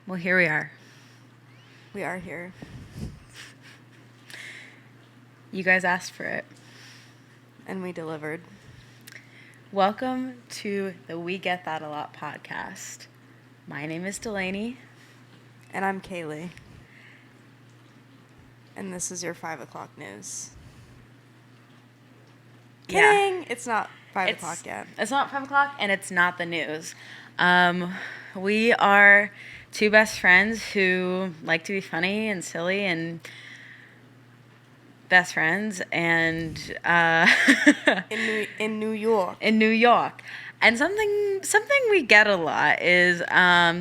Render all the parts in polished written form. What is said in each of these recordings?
Well, here we are. We are here. You guys asked for it. And we delivered. Welcome to the We Get That A Lot podcast. My name is Delaney. And I'm Kaylee. And this is your 5 o'clock news. Kidding! Yeah. It's not 5 o'clock yet. It's not 5 o'clock, and it's not the news. We are two best friends who like to be funny and silly and best friends, and in New York. In New York. And something we get a lot is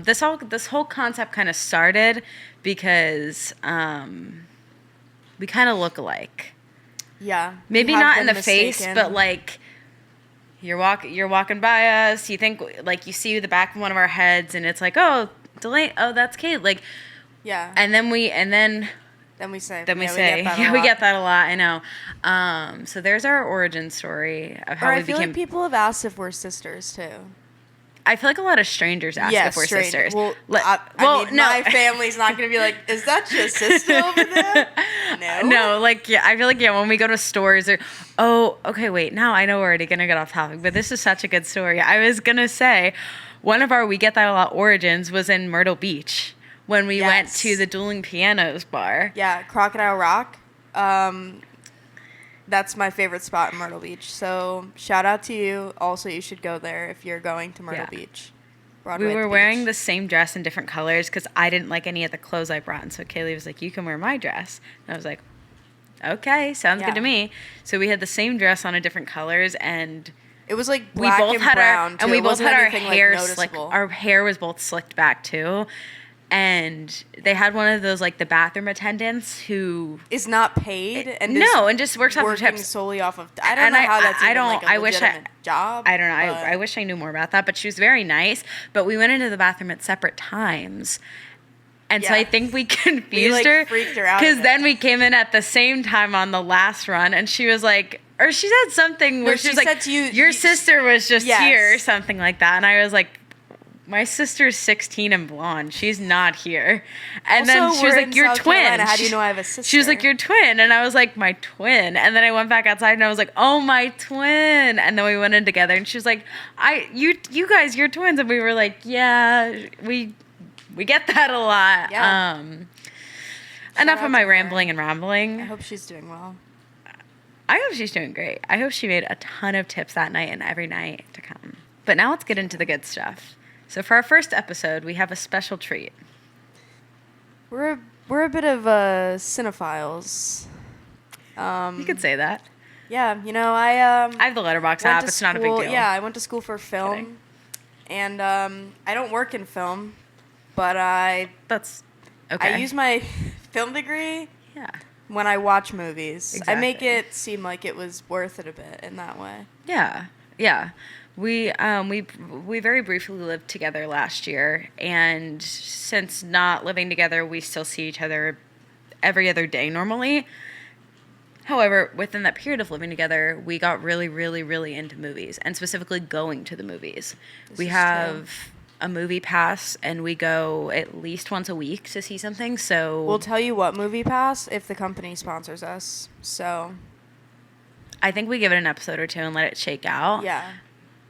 this whole concept kind of started because we kind of look alike. Yeah. Maybe not in the face, but like you're walking by us, you think like you see the back of one of our heads, and it's like, oh, Delaney, oh, that's Kate, like, yeah. And then we say, we get that a lot. I know. So there's our origin story of how we became. I feel like people have asked if we're sisters too. I feel like a lot of strangers ask if we're sisters. Well, I mean, my family's not going to be like, is that your sister over there? No. No, like, yeah, I feel like, yeah, when we go to stores or, oh, okay, wait, now I know we're already going to get off topic, but this is such a good story. I was going to say, one of our We Get That A Lot origins was in Myrtle Beach when we went to the Dueling Pianos bar. Yeah, Crocodile Rock. That's my favorite spot in Myrtle Beach. So shout out to you. Also, you should go there if you're going to Myrtle Beach. Broadway we were wearing the same dress in different colors because I didn't like any of the clothes I brought. And so Kaylee was like, you can wear my dress. And I was like, okay, sounds good to me. So we had the same dress on in different colors, and it was like black and brown, and we both had our hair like our hair was both slicked back too. And they had one of those, like, the bathroom attendants who is not paid and just works off of tips solely off of. I don't know how that's even like a legitimate job. I don't know. I wish I knew more about that. But she was very nice. But we went into the bathroom at separate times, and so I think we confused her. Freaked her out because then we came in at the same time on the last run, and she was like, or she said something where she was like, "Your sister was just here," or something like that, and I was like, my sister's 16 and blonde. She's not here. And also, then she was like, "Your twin." Carolina. How do you know I have a sister? She was like, "Your twin." And I was like, "My twin." And then I went back outside and I was like, "Oh, my twin." And then we went in together and she was like, you guys, you're twins. And we were like, yeah, we get that a lot. Yeah. Enough of my rambling and rambling. I hope she's doing well. I hope she's doing great. I hope she made a ton of tips that night and every night to come. But now let's get into the good stuff. So for our first episode, we have a special treat. We're a bit of cinephiles. You could say that. Yeah, you know, I have the Letterboxd app. It's not a big deal. Yeah, I went to school for film, and I don't work in film, but that's okay. I use my film degree. Yeah. When I watch movies, exactly. I make it seem like it was worth it a bit in that way. Yeah, yeah. We very briefly lived together last year, and since not living together, we still see each other every other day normally. However, within that period of living together, we got really, really, really into movies, and specifically going to the movies. We have a movie pass, and we go at least once a week to see something. So we'll tell you what movie pass if the company sponsors us. So I think we give it an episode or two and let it shake out. Yeah.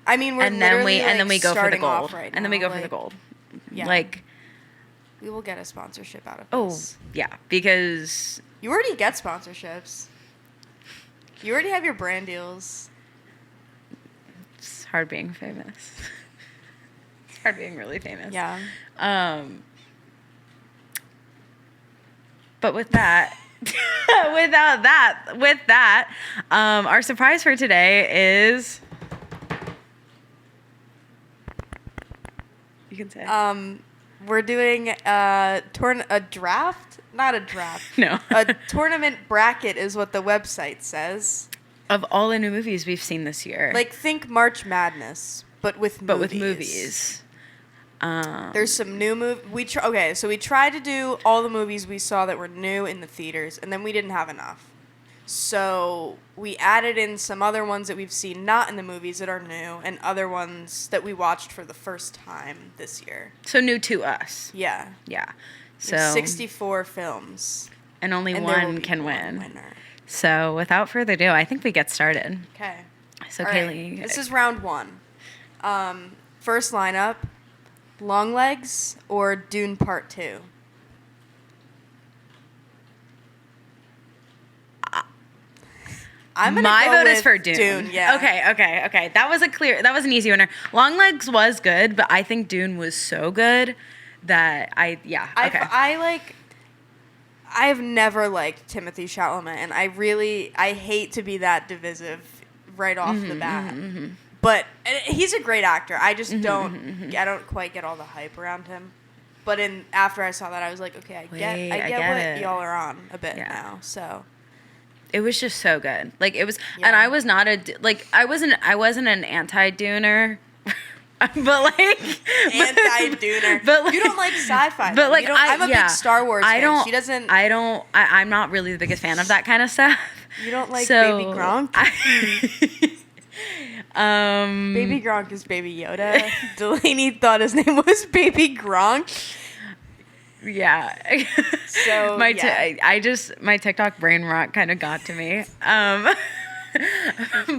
I mean, we're and then we go for the gold. Right now. And then we go for the gold. Yeah. Like, we will get a sponsorship out of this. Oh, yeah, because you already get sponsorships. You already have your brand deals. It's hard being famous. It's hard being really famous. Yeah. But with that, our surprise for today is. You can say. We're doing a draft? Not a draft. No. A tournament bracket is what the website says. Of all the new movies we've seen this year. Like, think March Madness, but with movies. There's some new movies. So we tried to do all the movies we saw that were new in the theaters, and then we didn't have enough. So we added in some other ones that we've seen not in the movies that are new, and other ones that we watched for the first time this year. So new to us. Yeah. Yeah. So There's 64 films. And only And there will one be can one win. winner. So without further ado, I think we get started. Okay. So All Kaylee. right. This is round 1. First lineup, Longlegs or Dune Part 2? My vote is for Dune. Dune, yeah. Okay. That was an easy winner. Longlegs was good, but I think Dune was so good that okay. I've never liked Timothée Chalamet, and I hate to be that divisive right off the bat. But he's a great actor. I just don't quite get all the hype around him. But after I saw that, I was like, okay, I get what it. y'all are on a bit now. So it was just so good. Like it was, and I was not I wasn't an anti-Duner. But anti-Dooner. But like, you don't like sci-fi. But like, I'm a big Star Wars fan. She doesn't. I'm not really the biggest fan of that kind of stuff. You don't like Baby Gronk? Baby Gronk is Baby Yoda. Delaney thought his name was Baby Gronk. Yeah. So my TikTok brain rot kind of got to me.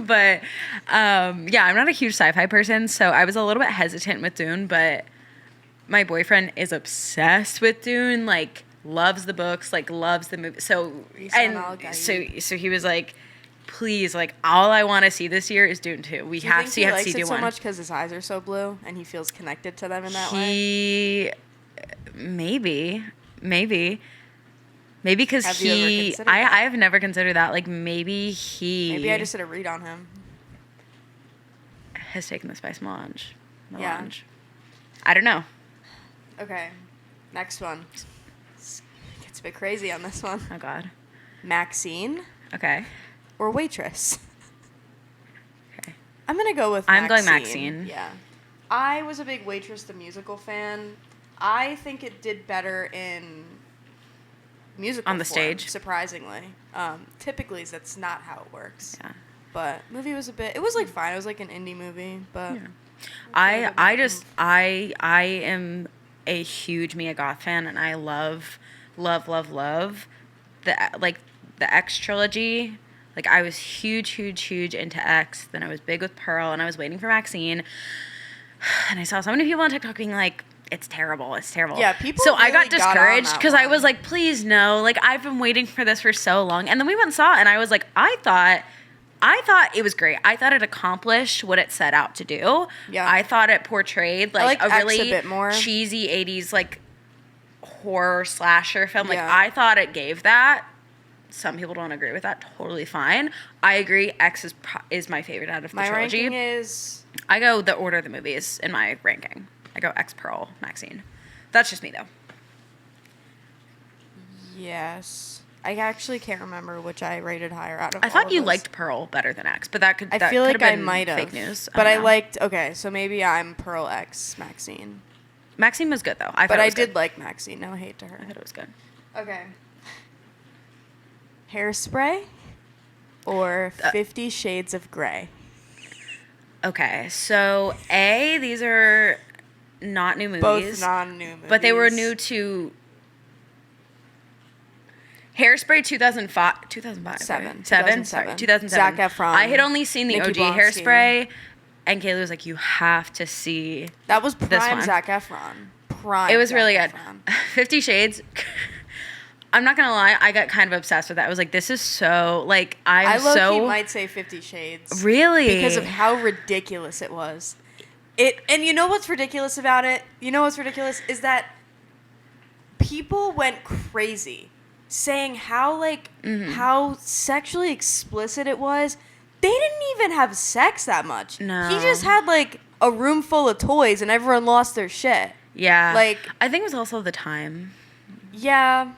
But I'm not a huge sci-fi person, so I was a little bit hesitant with Dune, but my boyfriend is obsessed with Dune, like loves the books, like loves the movie. So he was like, please, like all I want to see this year is Dune 2. We have to see Dune 1. He likes it so much because his eyes are so blue and he feels connected to them in that way. Maybe because have you ever considered that? I have never considered that. Like maybe I just did a read on him. Has taken the spice melange. Yeah. I don't know. Okay, next one. Gets a bit crazy on this one. Oh God. Maxine. Okay. Or Waitress. Okay. I'm gonna go with Maxine. I'm going Maxine. Yeah. I was a big Waitress the musical fan. I think it did better in musical on the form, stage, surprisingly. Typically that's not how it works. Yeah. But movie was it was like fine. It was like an indie movie, but yeah. I am a huge Mia Goth fan, and I love the X trilogy. Like I was huge into X. Then I was big with Pearl, and I was waiting for Maxine. And I saw so many people on TikTok being like, "It's terrible. It's terrible." Yeah, people. So really I got discouraged because I was like, "Please no!" Like I've been waiting for this for so long. And then we went and saw it, and I was like, I thought it was great. I thought it accomplished what it set out to do. Yeah. I thought it portrayed like a really a bit more cheesy 80s like horror slasher film. Like Yeah. I thought it gave that. Some people don't agree with that. Totally fine. I agree. X is my favorite out of the trilogy. My ranking is... I go the order of the movies in my ranking. I go X, Pearl, Maxine. That's just me though. Yes. I actually can't remember which I rated higher out of I thought all you of those. liked Pearl better than X, but that could. I that feel could like have I been might have. fake news. But I don't know. liked... Okay, so maybe I'm Pearl X Maxine. Maxine was good though. But I did like Maxine. No hate to her. I thought it was good. Okay. Hairspray or 50 Shades of Grey? Okay, so these are not new movies. Both non-new movies. But they were new to Hairspray 2005. 2005. Seven. Sorry, 2007. Zac Efron. I had only seen the Nikki OG Blonsky. Hairspray, and Kayla was like, "You have to see." That was this prime one. Zac Efron. Prime. It was Zac really good. Efron. 50 Shades. I'm not gonna lie, I got kind of obsessed with that. I was like, "This is so like I low-key might say 50 Shades. Really because of how ridiculous it was. And you know what's ridiculous about it? You know what's ridiculous is that people went crazy saying how how sexually explicit it was. They didn't even have sex that much. No. He just had like a room full of toys and everyone lost their shit. Yeah, Like I think it was also the time. Yeah.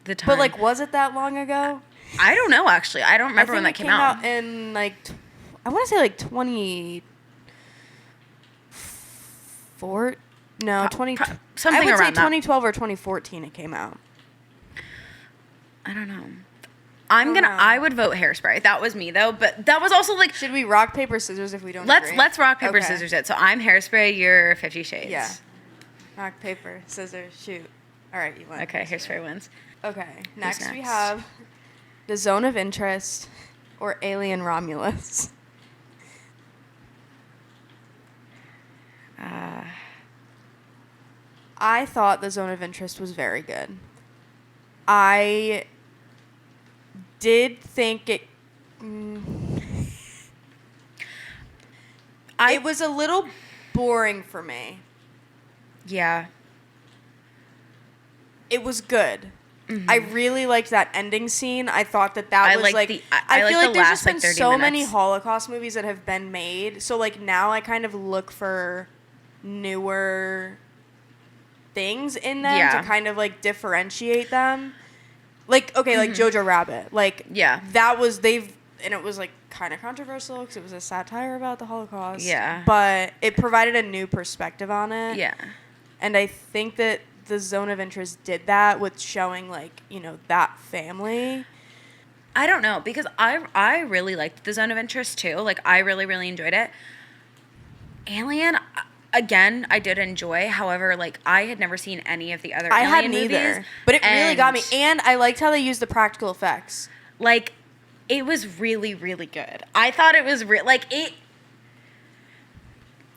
The time, But like, was it that long ago? I don't know. Actually, I don't remember when that came out. In like, I want to say like 2004. No, 20. Something I would around say that. 2012 or 2014. It came out. I don't know. I would vote Hairspray. That was me though, but that was also like. Should we rock, paper, scissors if we don't agree? Let's rock, paper, scissors it. So I'm Hairspray, you're 50 Shades. Yeah. Rock, paper, scissors, shoot. All right, you win. Okay, Hairspray wins. Okay, next we have The Zone of Interest or Alien Romulus. I thought The Zone of Interest was very good. I did think it... it was a little boring for me. Yeah. It was good. Mm-hmm. I really liked that ending scene. I thought that was like... I feel like there's just been so minutes. many Holocaust movies that have been made. So like now I kind of look for newer things in them to kind of like differentiate them. Like, okay, like Jojo Rabbit. Like, that was... And it was like kind of controversial because it was a satire about the Holocaust. Yeah. But it provided a new perspective on it. Yeah. And I think that The Zone of Interest did that with showing, like, you know, that family. I don't know, because I really liked The Zone of Interest, too. Like, I really, really enjoyed it. Alien, again, I did enjoy. However, like, I had never seen any of the other Alien movies. I hadn't either. But it really got me. And I liked how they used the practical effects. Like, it was really, really good. I thought it was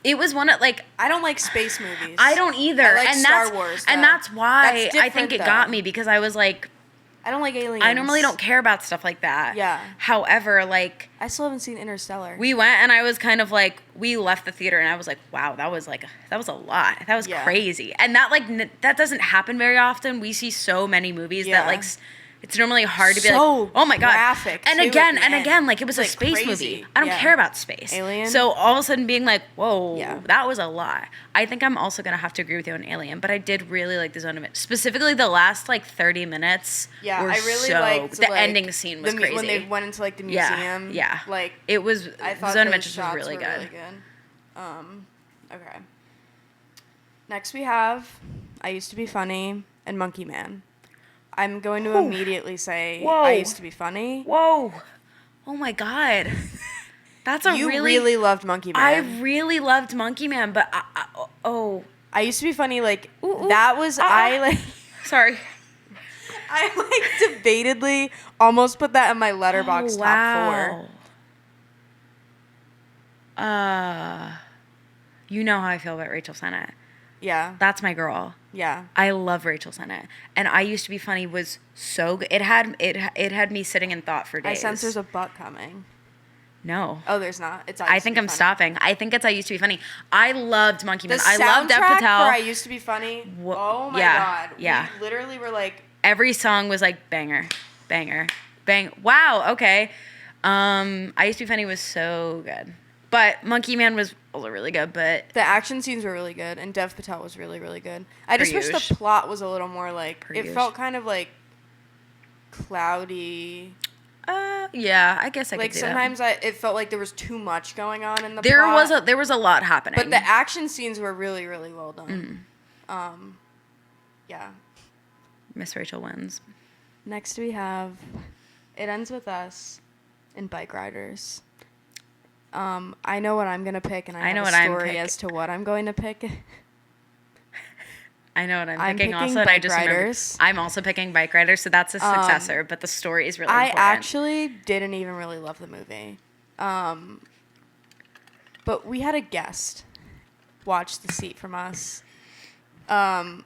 It was one of, like... I don't like space movies. I don't either. I like Star Wars, though. And that's why I think it got me, because I was like... I don't like aliens. I normally don't care about stuff like that. Yeah. However, like... I still haven't seen Interstellar. We went, and I was kind of like... We left the theater, and I was like, wow, that was a lot. That was crazy. And that, like, that doesn't happen very often. We see so many movies that, like... It's normally hard to be like, oh my God. Graphic and again, like it was a space movie. I don't care about space. Alien. So all of a sudden being like, whoa, that was a lot. I think I'm also going to have to agree with you on Alien, but I did really like The Zone of It. Specifically the last like 30 minutes. Yeah, I really liked the ending scene was crazy. When they went into like the museum. Yeah. Like it was, I thought The Zone of those Interest shots was really were good. Okay. Next we have I Used to Be Funny and Monkey Man. I'm going to immediately say I Used to Be Funny. Whoa. Oh my God. That's a You really loved Monkey Man. I really loved Monkey Man, but I Used to Be Funny, like, that was, Sorry. I, like, debatedly almost put that in my Letterboxd top 4. You know how I feel about Rachel Sennett. Yeah. That's my girl. Yeah. I love Rachel Sennett. And I Used to Be Funny was so good. It had me sitting in thought for days. I sense there's a butt coming. No. Oh, there's not. It's I think I'm stopping. I think it's I Used to Be Funny. I loved Monkey Man. I loved Dev Patel. Patel. For I Used to Be Funny. Oh my God. Yeah. We literally were like... Every song was like banger, banger, bang. Wow, okay. I Used to Be Funny was so good. But Monkey Man was also really good, but... The action scenes were really good, and Dev Patel was really, really good. I just wish the plot was a little more, like... It felt kind of, like, cloudy. Yeah, I guess I could see that. Like, sometimes it felt like there was too much going on in the plot. There was a lot happening. But the action scenes were really, really well done. Yeah. Miss Rachel wins. Next we have It Ends With Us and Bike Riders. I know what I'm going to pick, and I have a story as to what I'm going to pick. I know what I'm picking also, and I just remember I'm also picking Bike Riders, so that's a successor, but the story is really important. I actually didn't even really love the movie. But we had a guest watch The Seat from us. That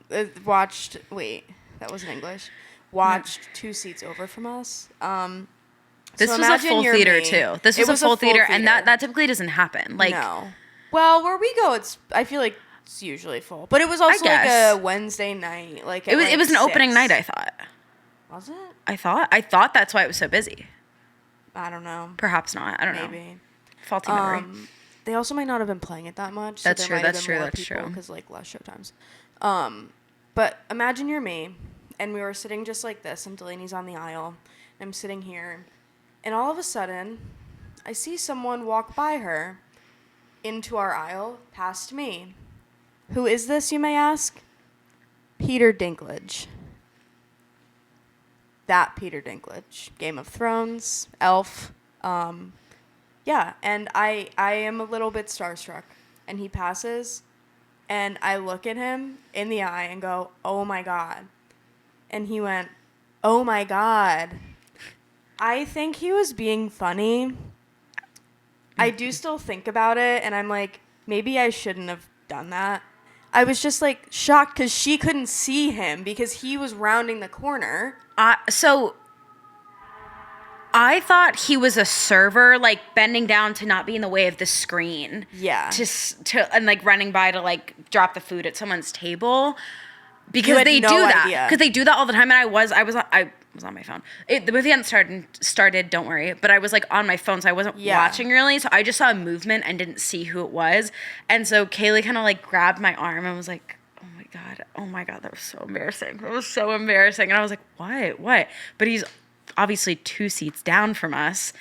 wasn't English. Watched 2 seats over from us. This was a full theater too. This was a full theater, and that typically doesn't happen. Like, no. Well, where we go, I feel like it's usually full. But it was also like a Wednesday night. Like it was an opening night. I thought. Was it? I thought that's why it was so busy. I don't know. Perhaps not. I don't know. Maybe. Faulty memory. They also might not have been playing it that much. That's so true. That's true. Because like less showtimes. But imagine you're me, and we were sitting just like this, and Delaney's on the aisle, and I'm sitting here. And all of a sudden, I see someone walk by her into our aisle past me. Who is this, you may ask? Peter Dinklage. that Peter Dinklage. Game of Thrones, Elf. Yeah, and I am a little bit starstruck. And he passes, and I look at him in the eye and go, oh my God. And he went, oh my God. I think he was being funny. I do still think about it, and I'm like, maybe I shouldn't have done that. I was just like shocked because she couldn't see him because he was rounding the corner. So I thought he was a server, like bending down to not be in the way of the screen. Yeah. And like running by to like drop the food at someone's table. Because they no do that. idea. Because they do that all the time. And I was on my phone. The movie hadn't started, don't worry. But I was like on my phone, so I wasn't watching really. So I just saw a movement and didn't see who it was. And so Kaylee kind of like grabbed my arm and was like, oh my God, that was so embarrassing. That was so embarrassing. And I was like, what? But he's obviously 2 seats down from us.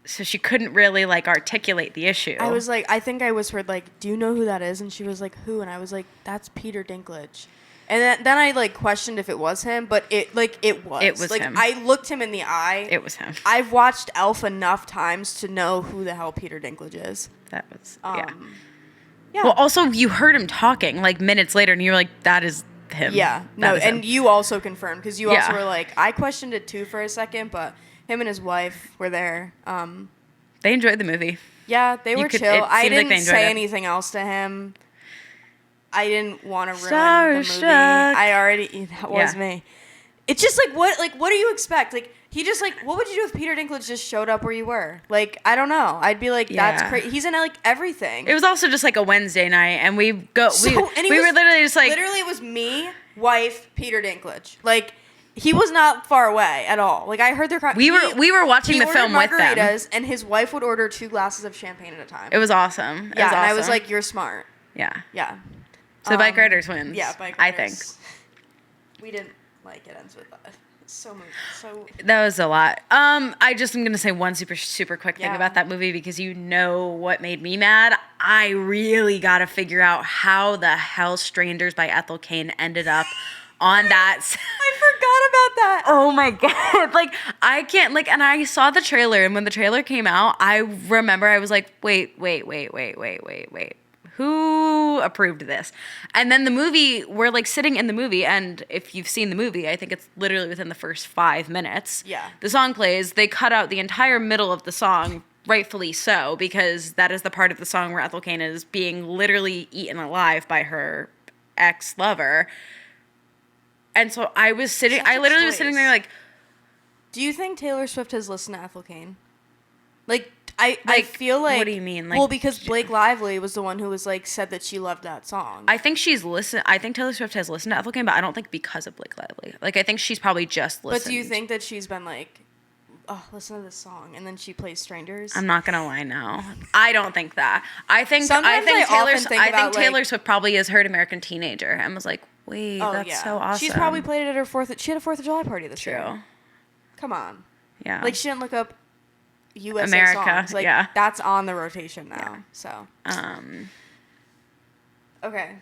So she couldn't really like articulate the issue. I was like, I think I whispered like, do you know who that is? And she was like, who? And I was like, that's Peter Dinklage. And then I like questioned if it was him, but it was. It was like, him. I looked him in the eye. It was him. I've watched Elf enough times to know who the hell Peter Dinklage is. That was Yeah. Well, also you heard him talking like minutes later, and you were like, that is him. Yeah. No, is and him. you also confirmed because you also were like, I questioned it too for a second, but him and his wife were there. They enjoyed the movie. Yeah, they were chill. I didn't they say it. anything else to him. I didn't want to ruin the movie. Starstruck. That was me. It's just like what do you expect? Like he just like what would you do if Peter Dinklage just showed up where you were? Like I don't know. I'd be like that's crazy. He's in like everything. It was also just like a Wednesday night, and we were literally just like literally it was me, wife, Peter Dinklage. Like he was not far away at all. Like I heard their we were watching the film with them, and his wife would order 2 glasses of champagne at a time. It was awesome. And I was like, you're smart. Yeah. Yeah. So Bike Riders wins. Yeah, Bike Riders. I think. We didn't like it ends with that. So that was a lot. I just am gonna say one super quick thing about that movie because you know what made me mad. I really gotta figure out how the hell "Strangers" by Ethel Cain ended up on that. I forgot about that. Oh my God. Like I can't and I saw the trailer, and when the trailer came out, I remember I was like, wait. Who approved this? And then the movie, we're like sitting in the movie, and if you've seen the movie, I think it's literally within the first 5 minutes. Yeah. The song plays, they cut out the entire middle of the song, rightfully so, because that is the part of the song where Ethel Cain is being literally eaten alive by her ex-lover. And so I literally was sitting there like, do you think Taylor Swift has listened to Ethel Cain? I feel like... What do you mean? Like, well, because Blake Lively was the one who was like said that she loved that song. I think Taylor Swift has listened to Ethel Cain, but I don't think because of Blake Lively. Like, I think she's probably just listened. But do you think that she's been like, oh, listen to this song, and then she plays Strangers? I'm not gonna lie, no. I don't think that. I think Taylor Swift probably has heard American Teenager and was like, wait, that's so awesome. She's probably played it at her she had a 4th of July party this year. True. Come on. Yeah. Like, she didn't look up USA America, songs. Like, that's on the rotation now. Yeah. So. Okay.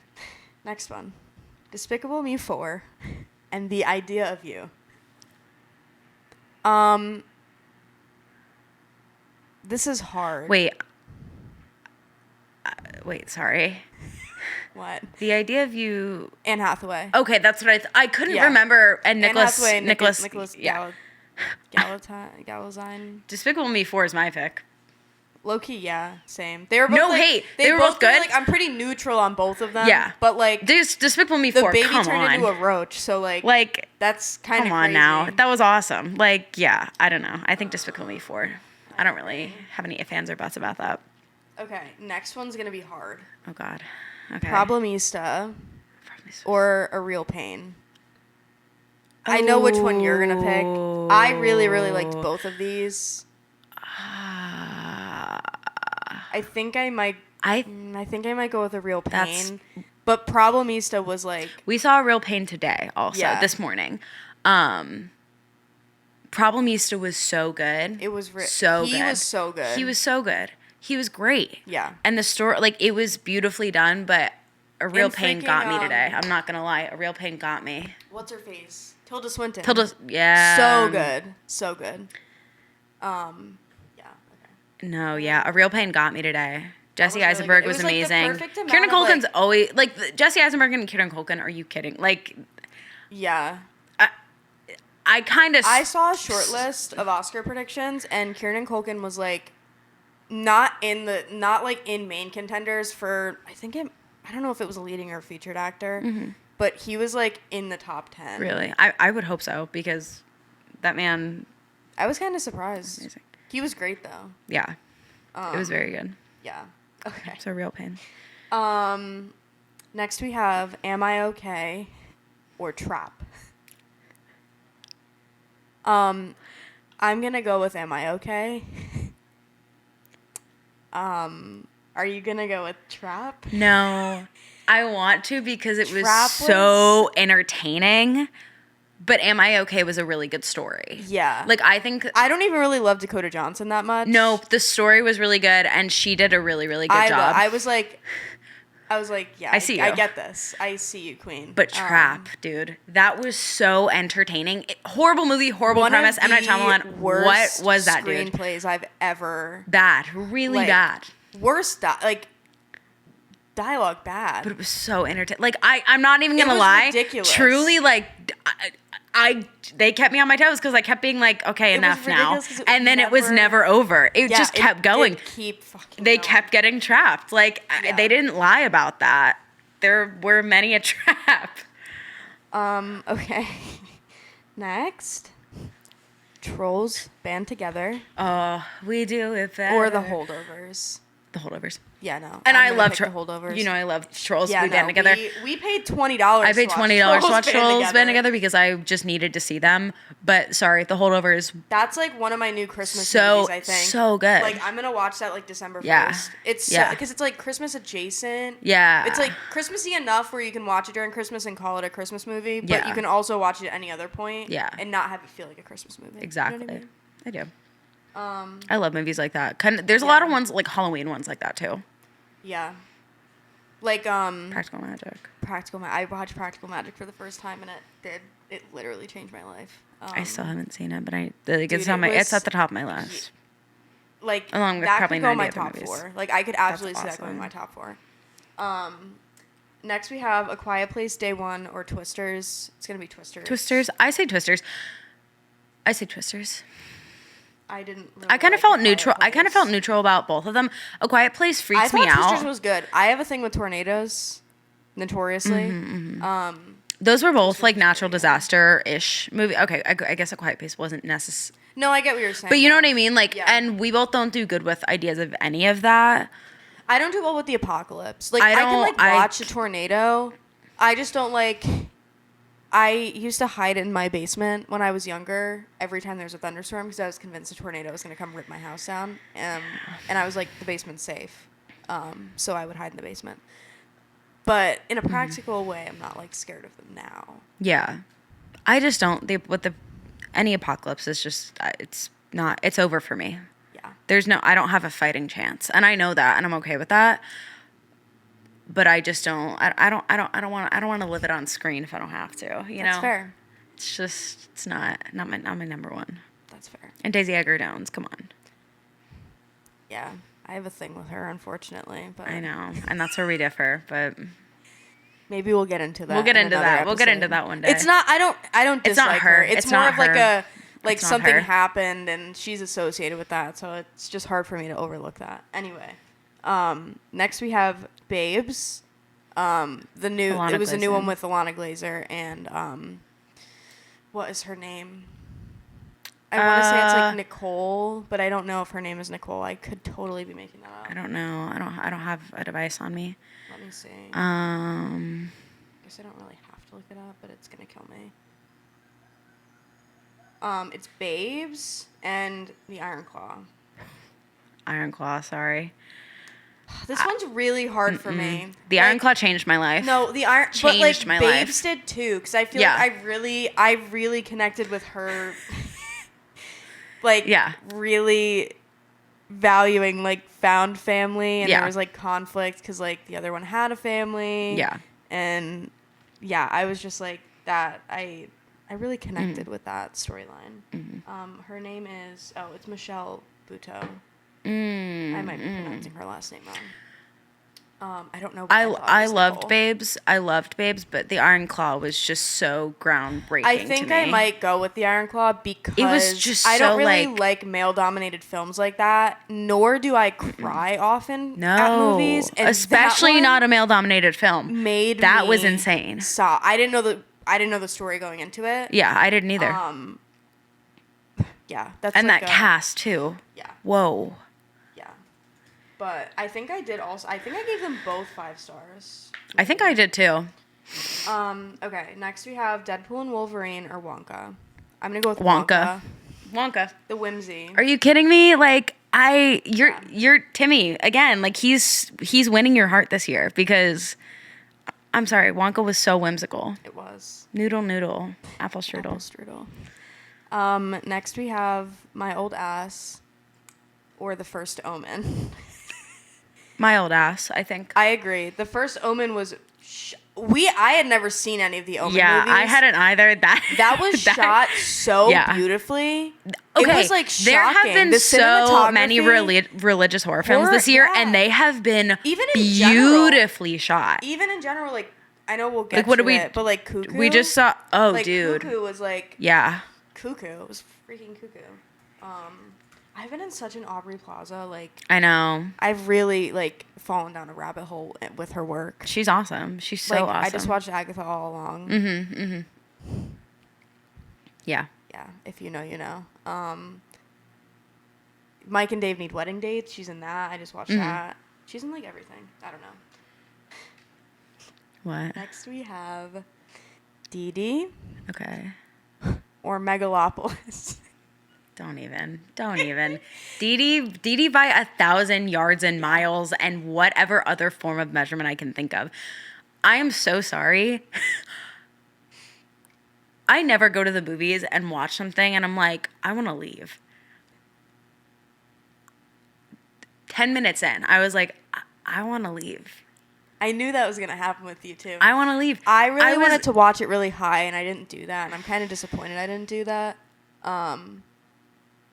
Next one. Despicable Me 4 and The Idea of You. This is hard. Wait, sorry. What? The Idea of You. Anne Hathaway. Okay, that's what I couldn't remember. And Nicholas Galazine. Despicable Me 4 is my pick. Low-key, yeah, same. They were both hate. They were both good. Like, I'm pretty neutral on both of them. Yeah, but like Despicable Me 4. The baby turned into a roach, so like that's kind of come on crazy. now. That was awesome. Like, yeah, I don't know. I think Despicable Me 4. I don't really have any ifs, ands, or buts about that. Okay, next one's gonna be hard. Oh God. Okay. Problemista or A Real Pain. I know which one you're gonna pick. I really liked both of these. I think I might go with A Real Pain. But Problemista was like... We saw A Real Pain today also, this morning. Problemista was so good. It was so good. He was so good. He was so good. He was great. Yeah. And the story, like, it was beautifully done, but A Real Pain got me today. I'm not going to lie. A Real Pain got me. What's her face? Tilda Swinton. Yeah. So good. So good. Yeah. Okay. No, yeah. A Real Pain got me today. Jesse was really Eisenberg good. It was was, like, the amazing. perfect amount Kieran of, Culkin's like- always like Jesse Eisenberg and Kieran Culkin. Are you kidding? Like, Yeah. I kind of. I saw a short list of Oscar predictions, and Kieran Culkin was like, not like in main contenders for. I don't know if it was a leading or a featured actor, but he was like in the top 10. Really, I would hope so because that man. I was kind of surprised. Amazing. He was great though. Yeah, it was very good. Yeah. Okay. So Real Pain. Next we have Am I Okay or Trap. I'm gonna go with Am I Okay? Are you gonna go with Trap? No, I want to because it was Trap so entertaining. But Am I Okay was a really good story. Yeah. Like, I think. I don't even really love Dakota Johnson that much. No, the story was really good, and she did a really, really good job. I was like, yeah. I see you. I get this. I see you, Queen. But Trap, dude, that was so entertaining. Horrible movie, horrible premise. M. Night Shyamalan. What was that, dude? Screenplays I've ever. Bad, really bad. Worst, dialogue bad. But it was so entertaining. Like, I'm not even gonna was lie. ridiculous. Truly, like, they kept me on my toes because I kept being like, okay, enough now. And then it was never over. It just kept going. They kept getting trapped. Like, they didn't lie about that. There were many a trap. Okay. Next. Trolls Band Together. Oh, we do it better. Or The Holdovers. The Holdovers. Yeah, no. And I love The Holdovers. You know, I love Trolls Yeah, Band Together. We paid $20. I paid $20 to watch Trolls Band Together because I just needed to see them. But sorry, The Holdovers. That's like one of my new Christmas movies, I think. So good. Like, I'm gonna watch that like December 1st. Yeah. It's because it's like Christmas adjacent. Yeah. It's like Christmassy enough where you can watch it during Christmas and call it a Christmas movie, but you can also watch it at any other point. Yeah. And not have it feel like a Christmas movie. Exactly. You know what I do. I mean? I love movies like that. There's a lot of ones like Halloween ones like that too. Yeah. Like Practical Magic. I watched Practical Magic for the first time, and it literally changed my life. I still haven't seen it, but it's at the top of my list. Like, along with that probably could go in 90 my other top movies. 4. Like, I could absolutely see That's that going in awesome. my top 4. Next we have A Quiet Place Day 1 or Twisters. It's gonna be Twisters. Twisters. I say Twisters. I didn't. Really I kind of like felt A Quiet neutral. I kind of Place. felt neutral about both of them. A Quiet Place I freaks me thought out. Twisters was good. I have a thing with tornadoes, notoriously. Those were both like natural disaster-ish movie. Okay, I guess A Quiet Place wasn't necessary. No, I get what you're saying. But you know what I mean? Like, Yeah. and we both don't do good with ideas of any of that. I don't do well with the apocalypse. Like, I I can don't- like watch a tornado. I just don't like. I used to hide in my basement when I was younger every time there was a thunderstorm because I was convinced a tornado was going to come rip my house down. And I was like, the basement's safe. So I would hide in the basement. But in a practical way, I'm not like scared of them now. Yeah, I just don't. Any apocalypse is just it's over for me. Yeah. I don't have a fighting chance, and I know that, and I'm okay with that. But I just don't. I don't want to live it on screen if I don't have to. You know. That's fair. It's just it's not my number one. That's fair. And Daisy Edgar Jones, come on. Yeah. I have a thing with her, unfortunately. But I know, and that's where we differ. But maybe we'll get into that. we'll get in into another that. We'll get episode. into that one day. It's not. I don't It's not dislike her. It's It's more not of like her. like It's not something her. happened and she's associated with that, so it's just hard for me to overlook that. Anyway, next we have Babes. It was a new Glazer. one with Alana Glazer and what is her name? I want to say it's like Nicole, but I don't know if her name is Nicole. I could totally be making that up. I don't know. I don't have a device on me. Let me see. Um. I guess I don't really have to look it up, but it's gonna kill me. It's Babes and the Iron Claw. Iron Claw, sorry. This one's really hard for me. The Iron Claw changed my life. No, the Iron Changed my life. Babes did too, because I feel Yeah. like I really connected with her. Like, Yeah. really valuing like found family, and Yeah. there was like conflict because like the other one had a family. Yeah. And yeah, I was just like that. I I really connected with that storyline. Her name is it's Michelle Buteau. I might be pronouncing her last name wrong. I don't know. I loved Babes. I loved Babes, but the Iron Claw was just so groundbreaking. I think to me. I might go with the Iron Claw because it was just I don't so, really like male-dominated films like that. Nor do I cry often at no, movies, and especially that not a male-dominated film. That was insane. I didn't know the story going into it. Yeah, I didn't either. Yeah, that's and like that cast too. Yeah. Whoa. But I think I did also. I think I gave them both 5 stars. I think I did too. Okay, next we have Deadpool and Wolverine or Wonka. I'm gonna go with Wonka. The whimsy. Are you kidding me? Like you're Timmy again. Like he's winning your heart this year because I'm sorry, Wonka was so whimsical. It was. Noodle, apple strudel. Next we have My Old Ass or The First Omen. My Old Ass, I think. I agree. The First Omen was... I had never seen any of the Omen movies. Yeah, I hadn't either. That was shot so beautifully. Okay, it was like shocking. There have been so many religious horror films this year, and they have been even in beautifully shot. Even in general, like, I know we'll get to it, but like Cuckoo. We just saw... Oh, like, dude. Cuckoo was like... Yeah. Cuckoo. It was freaking Cuckoo. I've been in such an Aubrey Plaza, like... I know. I've really, like, fallen down a rabbit hole with her work. She's awesome. She's so awesome. I just watched Agatha all along. Yeah. Yeah, if you know, you know. Mike and Dave Need Wedding Dates. She's in that. I just watched that. She's in, like, everything. I don't know. What? Next we have Dee Dee. Okay. Or Megalopolis. Don't even. Dee Dee by 1,000 yards and miles and whatever other form of measurement I can think of. I am so sorry. I never go to the movies and watch something and I'm like, I want to leave. 10 minutes in, I was like, I want to leave. I knew that was going to happen with you too. I want to leave. I really wanted to watch it really high and I didn't do that. And I'm kind of disappointed I didn't do that.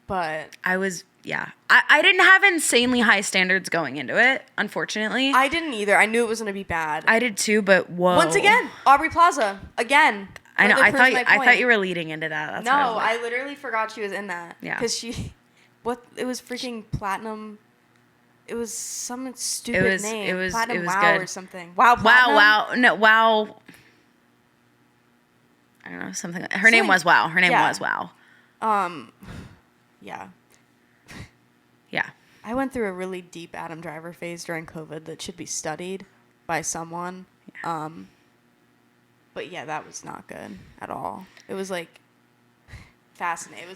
But I was, yeah. I didn't have insanely high standards going into it, unfortunately. I didn't either. I knew it was going to be bad. I did too, but whoa. Once again, Aubrey Plaza. Again. I know. I thought you were leading into that. That's no, I literally forgot she was in that. Yeah. Because it was freaking Platinum. It was some stupid name. It was Platinum Wow good. Or something. Wow Platinum? Wow. No, Wow. I don't know, something. Her name was Wow. Was Wow. Yeah. Yeah. I went through a really deep Adam Driver phase during COVID that should be studied by someone. Yeah. But yeah, that was not good at all. It was like fascinating.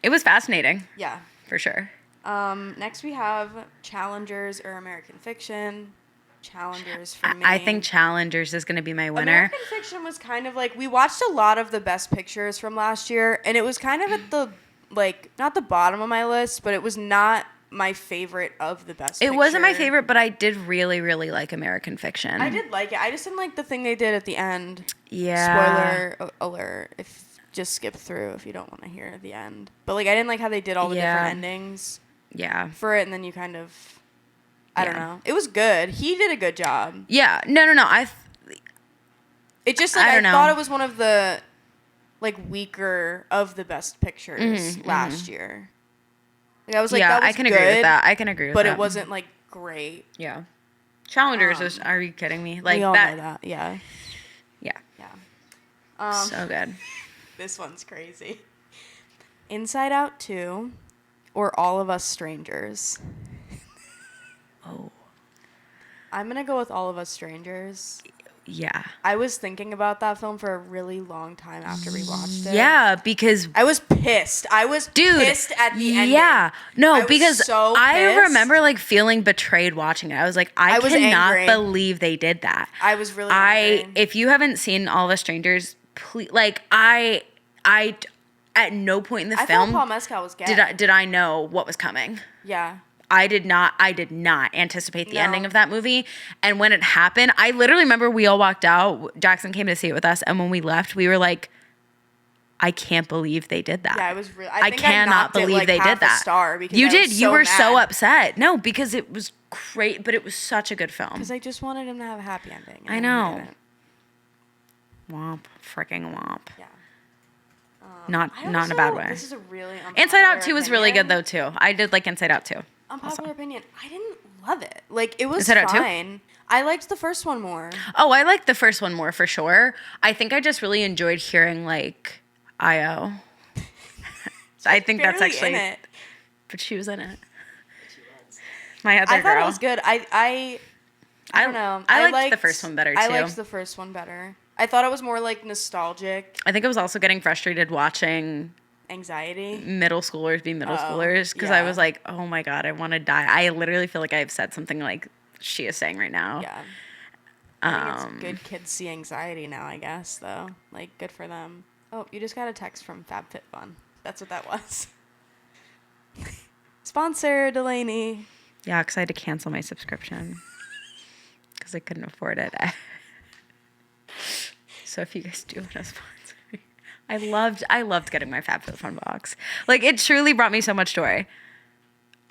It was fascinating. Yeah. For sure. Next we have Challengers or American Fiction. Challengers for me. I think Challengers is going to be my winner. American Fiction was kind of like, we watched a lot of the best pictures from last year, and it was kind of at the, like, not the bottom of my list, but it was not my favorite of the best It wasn't my favorite, but I did really, really like American Fiction. I did like it. I just didn't like the thing they did at the end. Yeah. Spoiler alert. Just skip through if you don't want to hear the end. But, like, I didn't like how they did all the different endings. Yeah. For it, and then you kind of... I don't know. It was good. He did a good job. Yeah. No. It just, like, I thought it was one of the, like, weaker of the best pictures last year. Like, I was like, that was I can agree with that. I can agree with that. But it wasn't, like, great. Yeah. Challengers are you kidding me? Like, we all know that. Yeah. Yeah. Yeah. So good. This one's crazy. Inside Out 2 or All of Us Strangers? Oh. I'm going to go with All of Us Strangers. Yeah. I was thinking about that film for a really long time after we watched it. Yeah, because... I was pissed. Pissed at the ending. Yeah. No, because so I remember, like, feeling betrayed watching it. I was like, I cannot believe they did that. I was really angry. If you haven't seen All of Us Strangers, please... Like, I at no point in the film... I thought Paul Mescal was gay. Did I know what was coming. Yeah. I did not anticipate the ending of that movie. And when it happened, I literally remember we all walked out. Jackson came to see it with us. And when we left, we were like, I can't believe they did that. Yeah, it was really. I cannot believe they did that. Star because you I did. was You so were mad. so upset. No, because it was great, but it was such a good film. Because I just wanted him to have a happy ending. I know. Womp, freaking womp. Yeah. Not in a bad way. This is a really Inside Out 2 was really good though too. I did like Inside Out 2. Unpopular opinion. I didn't love it. Like it was Inside Out 2? fine. I liked the first one more. Oh, I liked the first one more for sure. I think I just really enjoyed hearing like Io. I think that's actually. In it. But she was in it. My other girl. I thought it was good. I don't know. I liked the first one better too. I liked the first one better. I thought it was more like nostalgic. I think I was also getting frustrated watching anxiety middle schoolers be middle schoolers because I was like, oh my god, I want to die. I literally feel like I've said something like she is saying right now. Yeah. I think it's good kids see anxiety now, I guess, though. Like, good for them. Oh, you just got a text from FabFitFun. That's what that was. Sponsor, Delaney. Yeah, because I had to cancel my subscription because I couldn't afford it. So if you guys do want to sponsor me, I loved getting my FabFitFun box. Like, it truly brought me so much joy.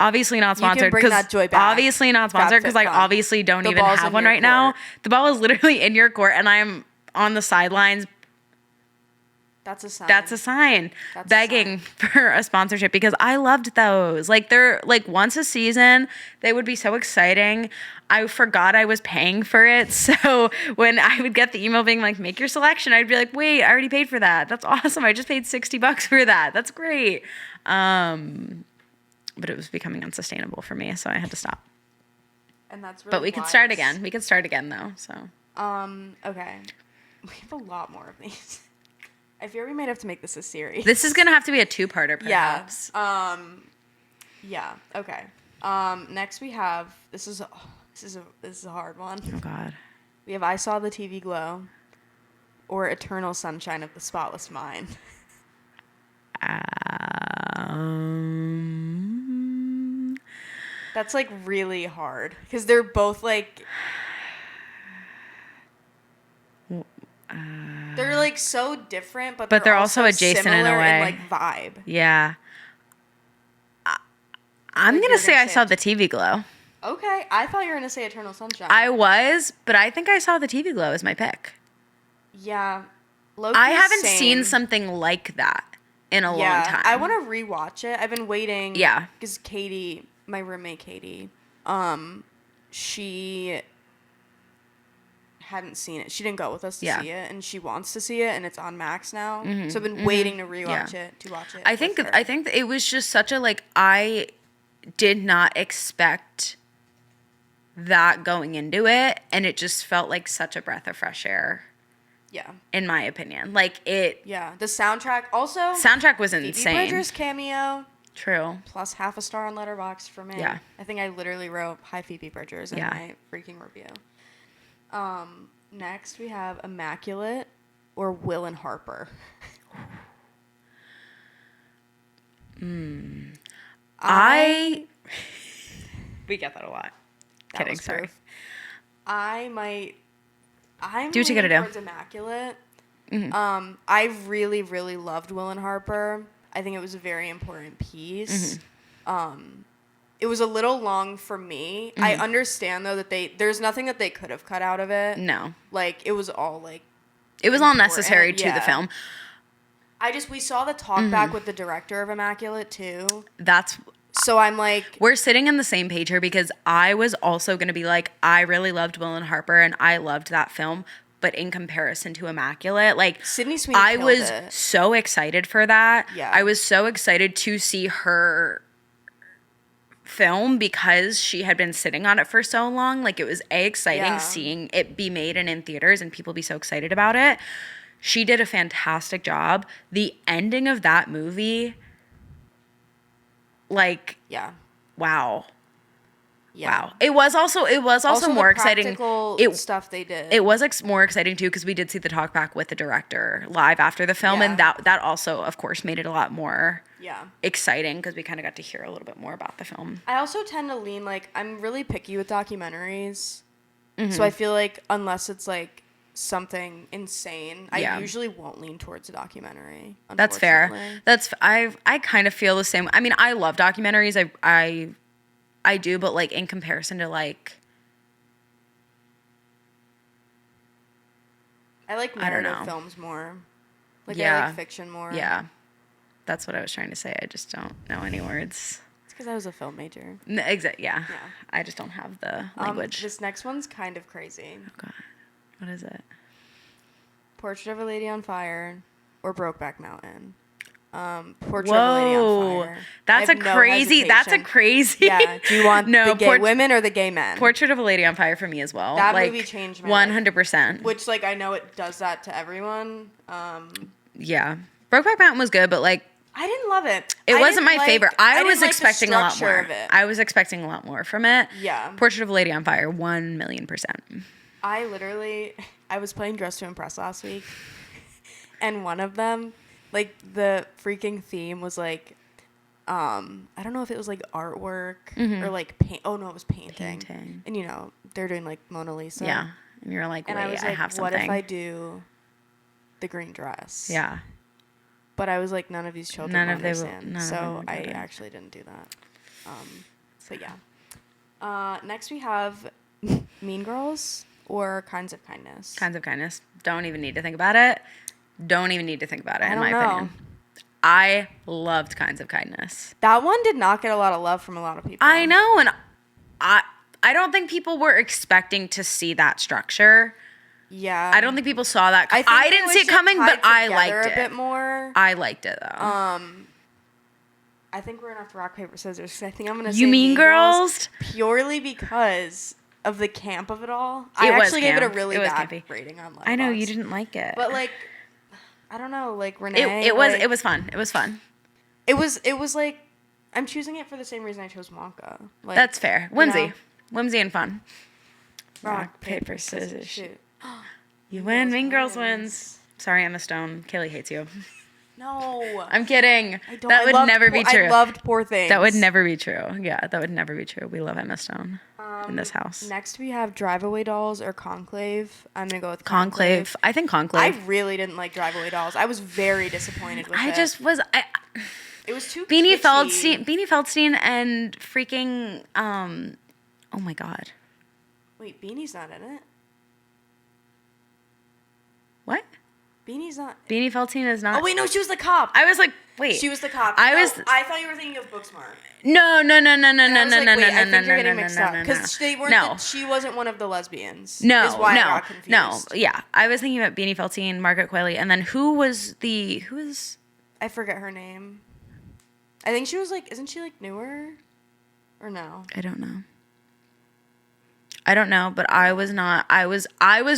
Obviously not sponsored. You can bring that joy back. Obviously not sponsored because I obviously don't even have one right now. The ball is literally in your court and I'm on the sidelines. That's a sign. That's a sign. Begging for a sponsorship because I loved those. Like they're like once a season, they would be so exciting. I forgot I was paying for it. So when I would get the email being like, make your selection, I'd be like, wait, I already paid for that. That's awesome. I just paid $60 for that. That's great. But it was becoming unsustainable for me, so I had to stop. And that's really But we could start again. We could start again though. So okay. We have a lot more of these. I fear we might have to make this a series. This is gonna have to be a two-parter, perhaps. Yeah. Okay. Next we have this is a hard one. Oh God. We have I Saw the TV Glow, or Eternal Sunshine of the Spotless Mind. That's like really hard because they're both like. They're like so different, but they're also adjacent in a way. Like vibe. Yeah. I'm gonna say I saw the TV Glow. Okay, I thought you were gonna say Eternal Sunshine. I was, but I think I saw the TV Glow as my pick. Yeah. I haven't seen something like that in a long time. I want to rewatch it. I've been waiting. Yeah. Because Katie, my roommate Katie, she hadn't seen it. She didn't go with us to see it, and she wants to see it, and it's on Max now. Mm-hmm. So I've been waiting to rewatch it to watch it. I think it was just such a like I did not expect that going into it, and it just felt like such a breath of fresh air. Yeah. In my opinion. Like it. Yeah. The soundtrack also. Soundtrack was insane. Phoebe Bridgers cameo. True. Plus half a star on Letterboxd for me. Yeah. I think I literally wrote hi Phoebe Bridgers in my freaking review. Next we have Immaculate or Will and Harper. We get that a lot. Kidding, sorry. I'm do what you gotta do. Towards Immaculate. Mm-hmm. I really, really loved Will and Harper. I think it was a very important piece. Mm-hmm. It was a little long for me. Mm-hmm. I understand though that there's nothing that they could have cut out of it. No. Like it was all like it was all necessary to the film. We saw the talk back with the director of Immaculate too. So I'm like... We're sitting in the same page here because I was also going to be like, I really loved Will and Harper and I loved that film. But in comparison to Immaculate, like... Sydney Sweeney I was so excited for that. Yeah. I was so excited to see her film because she had been sitting on it for so long. Like, it was exciting seeing it be made and in theaters and people be so excited about it. She did a fantastic job. The ending of that movie... Like, wow. Yeah. Wow. It was also more exciting. Stuff they did. It was more exciting too because we did see the talk back with the director live after the film, and that also, of course, made it a lot more exciting because we kind of got to hear a little bit more about the film. I also tend to lean I'm really picky with documentaries, so I feel like unless it's like something insane, Yeah. I usually won't lean towards a documentary. That's fair. Unfortunately. I kind of feel the same. I mean, I love documentaries. I do, but like in comparison to like, I like I don't narrative know. films more. Like Yeah. I like fiction more. Yeah, that's what I was trying to say. I just don't know any words. It's because I was a film major. Yeah. Yeah. I just don't have the language. This next one's kind of crazy. Oh God, what is it? Portrait of a Lady on Fire or Brokeback Mountain. Portrait of a Lady on Fire. That's I a have no crazy. That's a hesitation. crazy. Yeah. Do you want the gay women or the gay men? Portrait of a Lady on Fire for me as well. That like, movie changed my life. 100%. Which, like, I know it does that to everyone. Yeah, Brokeback Mountain was good, but like, I didn't love it. it wasn't my favorite. I was didn't like the expecting a lot structure more. of it. I was expecting a lot more from it. Yeah. Portrait of a Lady on Fire, 1,000,000%. I was playing Dress to Impress last week, and one of them, like, the freaking theme was like, I don't know if it was like artwork or like paint. Oh no, it was painting. And you know, they're doing like Mona Lisa. Yeah, and you're like, wait, And I was like, have something. what if I do the green dress? Yeah. But I was like, none of these children None will of they will- understand. none of them So would I get it. actually didn't do that. But yeah. Next we have Mean Girls or Kinds of Kindness. Kinds of Kindness. Don't even need to think about it. Don't even need to think about it, I in don't my know. opinion. I loved Kinds of Kindness. That one did not get a lot of love from a lot of people. I know, and I don't think people were expecting to see that structure. Yeah. I don't think people saw that. think I they didn't see wish it coming, but I tied liked together it. a bit more. I liked it though. I think we're gonna have to rock paper scissors. 'Cause I think I'm gonna say You Mean Girls? purely because of the camp of it all. It I was actually gave it a camp. really It was bad campy. rating on Letterboxd. I know you didn't like it, But like, I don't know, like Renee. it was like, it was fun. It was fun. It was like, I'm choosing it for the same reason I chose Wonka. Like, That's fair. you Whimsy, know? whimsy and fun. Rock, paper, scissors, shoot. You win. Mean Girls wins. Sorry, Emma Stone. Kaylee hates you. No. I'm kidding. I don't. That would never be true. I loved Poor Things. That would never be true. Yeah, that would never be true. We love Emma Stone in this house. Next we have Drive Away Dolls or Conclave. I'm gonna go with Conclave. I think Conclave. I really didn't like Drive Away Dolls. I was very disappointed with it. I just was. It was too Beanie kitschy. Feldstein and freaking. Oh my God. Wait, Beanie's not in it. What? Beanie's not. Beanie Feldstein is not. Oh wait, no, she was the cop. I was like, wait. She was the cop. I No, was. I thought you were thinking of Booksmart. No. And I was like, wait, I think you're getting mixed up no. because they weren't. No. She wasn't one of the lesbians. No, is why no, I got confused. no. Yeah, I was thinking about Beanie Feldstein, Margaret Qualley, and then who was? I forget her name. I think she was like, isn't she like newer? Or no? I don't know, but I was not. I was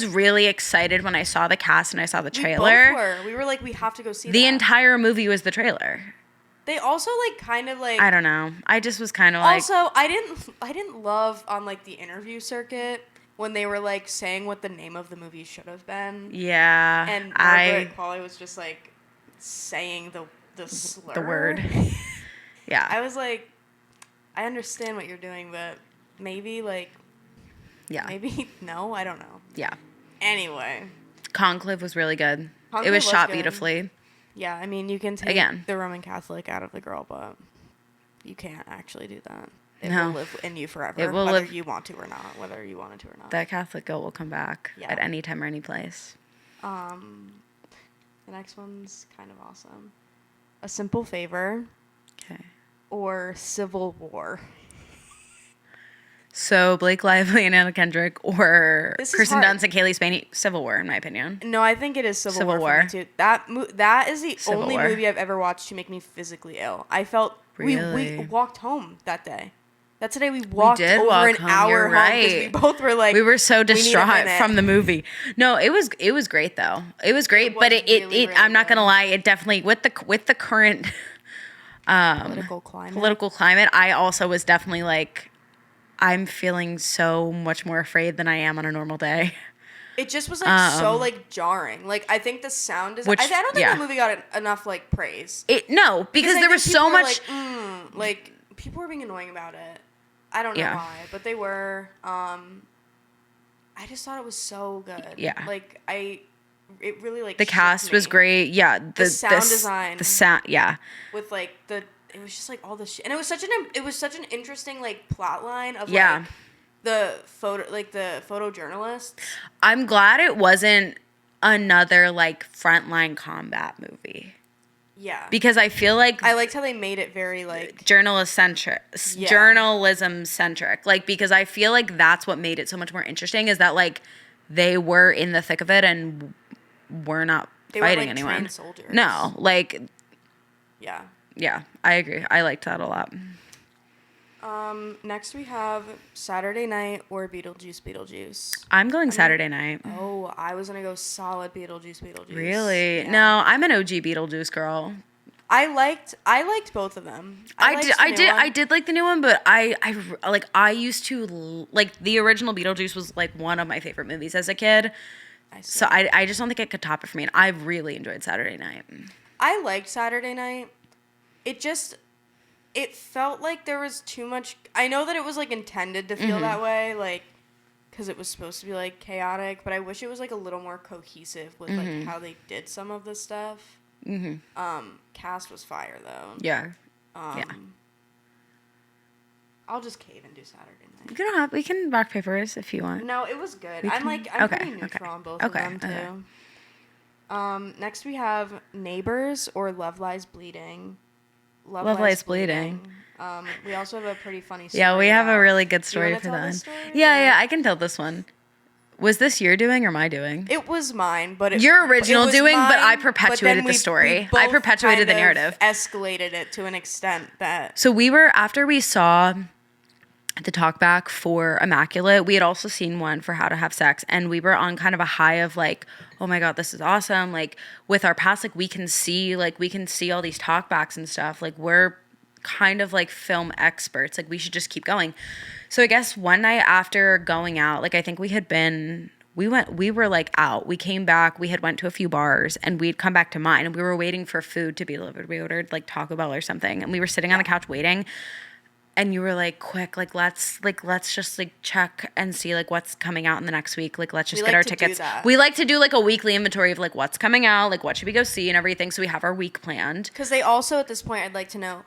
really excited when I saw the cast and I saw the trailer. We both were. We were like, we have to go see The that. entire movie was the trailer. They also like kind of like. I don't know. I just was kind of like. Also, I didn't love on like the interview circuit when they were like saying what the name of the movie should have been. Yeah. And Margaret Qualley was just like saying the slur. The word. Yeah. I was like, I understand what you're doing, but maybe like. Yeah. Maybe no, I don't know. Yeah. Anyway. Conclave was really good. Conclave It was shot good. beautifully. Yeah, I mean, you can take Again. the Roman Catholic out of the girl, but you can't actually do that. It No. will live in you forever, It will whether live- you want to or not, whether you wanted to or not. That Catholic guilt will come back Yeah. at any time or any place. The next one's kind of awesome. A Simple Favor Okay. or Civil War. So Blake Lively and Anna Kendrick or This is Kirsten hard. Dunst and Kaylee Spaney. Civil War, in my opinion. No, I think it is Civil Civil War. War. For me too. That is the Civil only War. movie I've ever watched to make me physically ill. I felt Really? we walked home that day. That's the day we walked did over walk an home, hour you're home because we right. both were like We were so "We need a distraught minute." from the movie. No, it was great though. It was great, It but was it really, really I'm not good. gonna lie, it definitely with the current political climate. I also was definitely like, I'm feeling so much more afraid than I am on a normal day. It just was like so like jarring. Like I think the sound is. Which- I don't think yeah. the movie got enough like praise. No, because I there think was so people were much. like people were being annoying about it. I don't know Yeah. why, but they were. I just thought it was so good. Yeah. Like, it really, like, The shook cast was me. great. Yeah. The sound design. The sound, yeah. With, like, it was just, like, all the shit. And it was such an interesting, like, plot line of, Yeah. like, the photojournalists. I'm glad it wasn't another, like, frontline combat movie. Yeah. Because I feel like I liked how they made it very, like... journalism centric. Like, because I feel like that's what made it so much more interesting is that, like, they were in the thick of it and were not fighting anyone. Trained soldiers. No. Like... Yeah. Yeah, I agree. I liked that a lot. Next we have Saturday Night or Beetlejuice. I'm going Saturday night. Oh, I was gonna go solid Beetlejuice. Really? Yeah. No, I'm an OG Beetlejuice girl. I liked both of them. I did like the new one, but I used to like the original Beetlejuice was like one of my favorite movies as a kid. So I just don't think it could top it for me. And I really enjoyed Saturday Night. I liked Saturday Night. It felt like there was too much. I know that it was like intended to feel that way, like because it was supposed to be like chaotic. But I wish it was like a little more cohesive with like how they did some of the stuff. Cast was fire though. Yeah. I'll just cave and do Saturday Night. We can rock papers if you want. No, it was good. I'm pretty neutral on both of them too. Next we have Neighbors or Love Lies Bleeding. Love Lies Bleeding. We also have a pretty funny story. Yeah, we have a really good story for tell that. this story? Yeah, I can tell this one. Was this your doing or my doing? It was mine, but your original doing, but I mine, perpetuated but the story. We I perpetuated the narrative. Escalated it to an extent that. So after we saw the talkback for Immaculate, we had also seen one for How to Have Sex, and we were on kind of a high of like, oh my God, this is awesome. Like with our past, like we can see all these talkbacks and stuff. Like we're kind of like film experts. Like we should just keep going. So I guess one night after going out, like I think we were like out. We came back, we had went to a few bars and we'd come back to mine and we were waiting for food to be delivered. We ordered like Taco Bell or something and we were sitting on the couch waiting. And you were like, quick, let's just like check and see like what's coming out in the next week. Like, let's just get our tickets. We like to do like a weekly inventory of like what's coming out, like what should we go see and everything. So we have our week planned. Because they also, at this point, I'd like to know,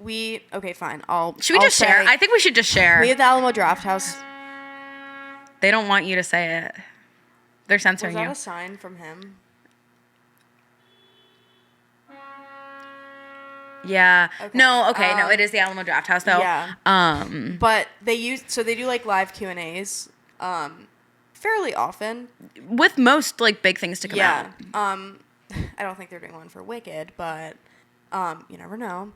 okay, fine. Should we just share? I think we should just share. We have the Alamo Drafthouse. They don't want you to say it. They're censoring you. Was that a sign from him? Yeah. Okay. No, okay. No, it is the Alamo Drafthouse though. Yeah. But they do like live Q&As fairly often. With most like big things to come out. I don't think they're doing one for Wicked, but you never know.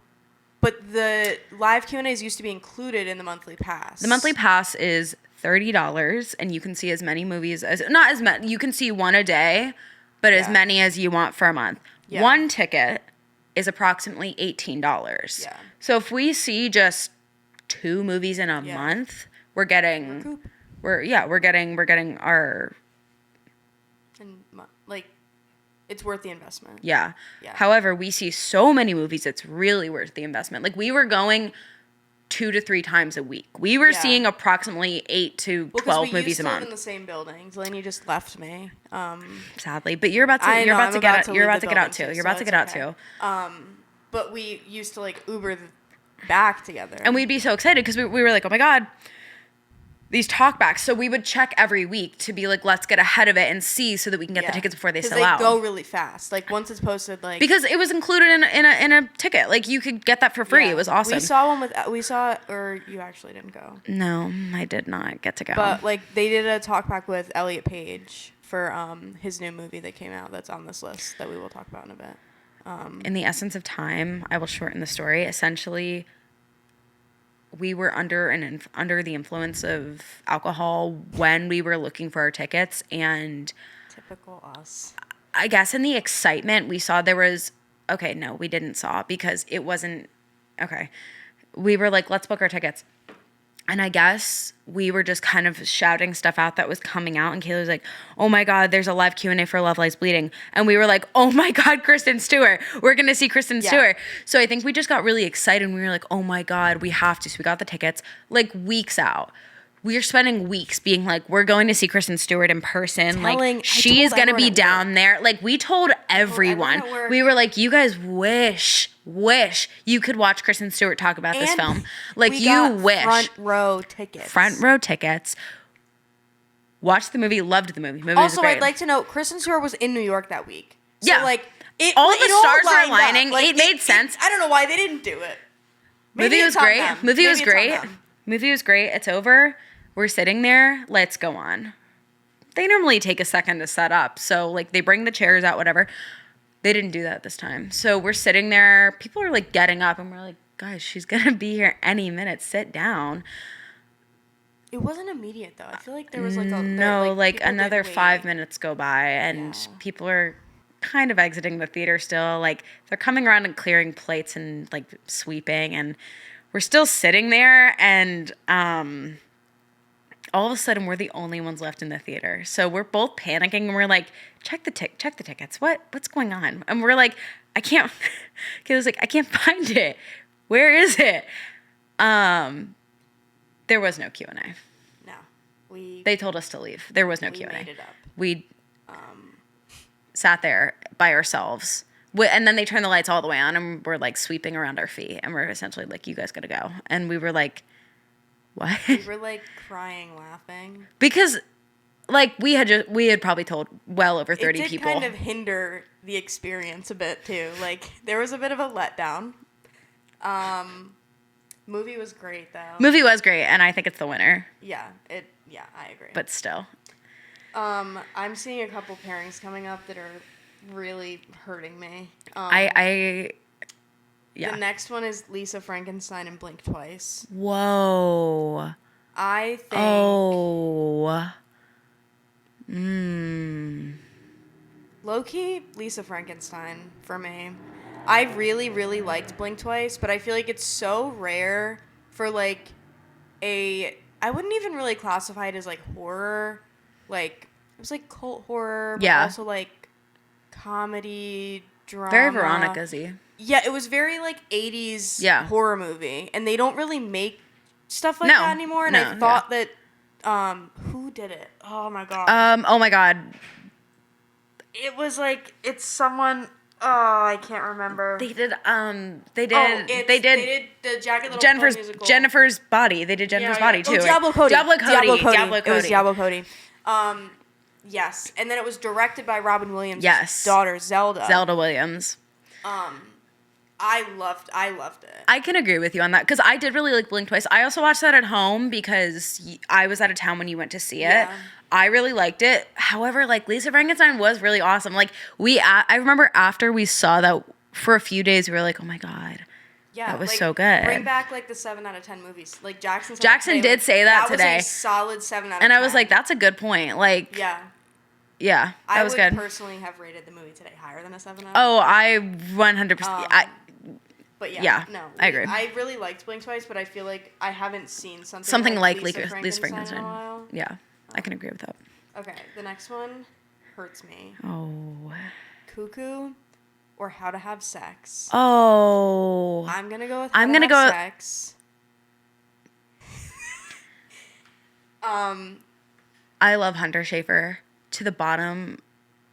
But the live Q&As used to be included in the monthly pass. The monthly pass is $30 and you can see as many movies you can see one a day, but as many as you want for a month. Yeah. One ticket is approximately $18. Yeah. So if we see just 2 movies in a month, we're getting our and like it's worth the investment. Yeah. However, we see so many movies it's really worth the investment. Like we were going 2 to 3 times a week. We were seeing approximately 8 to 12 movies a month. We used to live in the same building. Delaney just left me. Sadly, but you're about to get out too. But we used to like Uber back together. And we'd be so excited because we were like, "Oh my God, these talkbacks." So we would check every week to be like, let's get ahead of it and see so that we can get the tickets before they sell out. Because they go really fast. Like once it's posted, like because it was included in a ticket. Like you could get that for free. It was awesome. Or you actually didn't go. No, I did not get to go. But like they did a talkback with Elliot Page for his new movie that came out that's on this list that we will talk about in a bit. In the essence of time, I will shorten the story. Essentially, we were under the influence of alcohol when we were looking for our tickets, and typical us. I guess in the excitement we saw there was we didn't saw because it wasn't okay. We were like, let's book our tickets. And I guess we were just kind of shouting stuff out that was coming out. And Kayla was like, oh my God, there's a live Q&A for Love Lies Bleeding. And we were like, oh my God, Kristen Stewart. We're going to see Kristen Stewart. So I think we just got really excited. And we were like, oh my God, we have to. So we got the tickets like weeks out. we're spending weeks being like, we're going to see Kristen Stewart in person. Like, I she's told going to be everyone at down there. Like, we told everyone. everyone at work. We were like, you guys wish you could watch Kristen Stewart talk about this And film. Like, we you got wish. front row tickets. Front row tickets. Watched the movie, loved the movie. Movie was Also, great. I'd like to note, Kristen Stewart was in New York that week. So, Yeah. like, all the stars were lined up. aligning. Like, It made sense. I don't know why they didn't do it. Maybe Movie was it's on great. them. Movie Maybe was it's on great. them. Movie was great. It's over. We're sitting there. Let's go on. They normally take a second to set up. So, like, they bring the chairs out, whatever. They didn't do that this time. So, we're sitting there. People are, like, getting up. And we're like, guys, she's going to be here any minute. Sit down. It wasn't immediate, though. I feel like there was, like, a... No, like people did another wait. 5 minutes go by. And people are kind of exiting the theater still. Like, they're coming around and clearing plates and, like, sweeping. And we're still sitting there. And, all of a sudden, we're the only ones left in the theater. So we're both panicking, and we're like, check the tickets. What's going on? And we're like, I can't. Kid was like, I can't find it. Where is it? There was no Q&A. No. They told us to leave. There was no we Q&A. made it up. We sat there by ourselves. And then they turned the lights all the way on, and we're like sweeping around our feet, and we're essentially like, you guys gotta go. And we were like, what? We were, like, crying, laughing. Because, like, we had probably told well over 30 it did people. kind of hinder the experience a bit, too. Like, there was a bit of a letdown. Movie was great, though. Movie was great, and I think it's the winner. Yeah, I agree. But still. I'm seeing a couple pairings coming up that are really hurting me. Yeah. The next one is Lisa Frankenstein and Blink Twice. Whoa. I think... Oh. Low-key, Lisa Frankenstein for me. I really, really liked Blink Twice, but I feel like it's so rare for, like, I wouldn't even really classify it as, like, horror. Like, it was, like, cult horror, but also, like, comedy, drama. Very Veronica-y. Yeah, it was very, like, 80s horror movie. And they don't really make stuff like that anymore. And I thought that, who did it? Oh, my God. Oh, my God. It was, like, it's someone... Oh, I can't remember. They did the Jagged Little Jennifer's Pill musical. Jennifer's Body. They did Jennifer's Body too. Oh, Diablo Cody. It was Diablo Cody. Yes, and then it was directed by Robin Williams' daughter Zelda. Zelda Williams. I loved it. I can agree with you on that because I did really like Blink Twice. I also watched that at home because I was out of town when you went to see it. Yeah. I really liked it. However, like Lisa Frankenstein was really awesome. Like I remember after we saw that for a few days, we were like, oh my God. Yeah, that was like, so good. Bring back like the 7 out of 10 movies. Like Jackson did say that today. That was a solid 7 out of 10. And I was like, that's a good point. Like, yeah, that was good. I would personally have rated the movie today higher than a 7 out of 10. Oh, I 100%. But no, I agree. I really liked Blink Twice, but I feel like I haven't seen something like Lisa Lisa Frankenstein Frankenstein. in a while. Yeah, I can agree with that. Okay, the next one hurts me. Oh. Cuckoo or How to Have Sex. Oh. I'm gonna go with How to Have Sex. I love Hunter Schafer to the bottom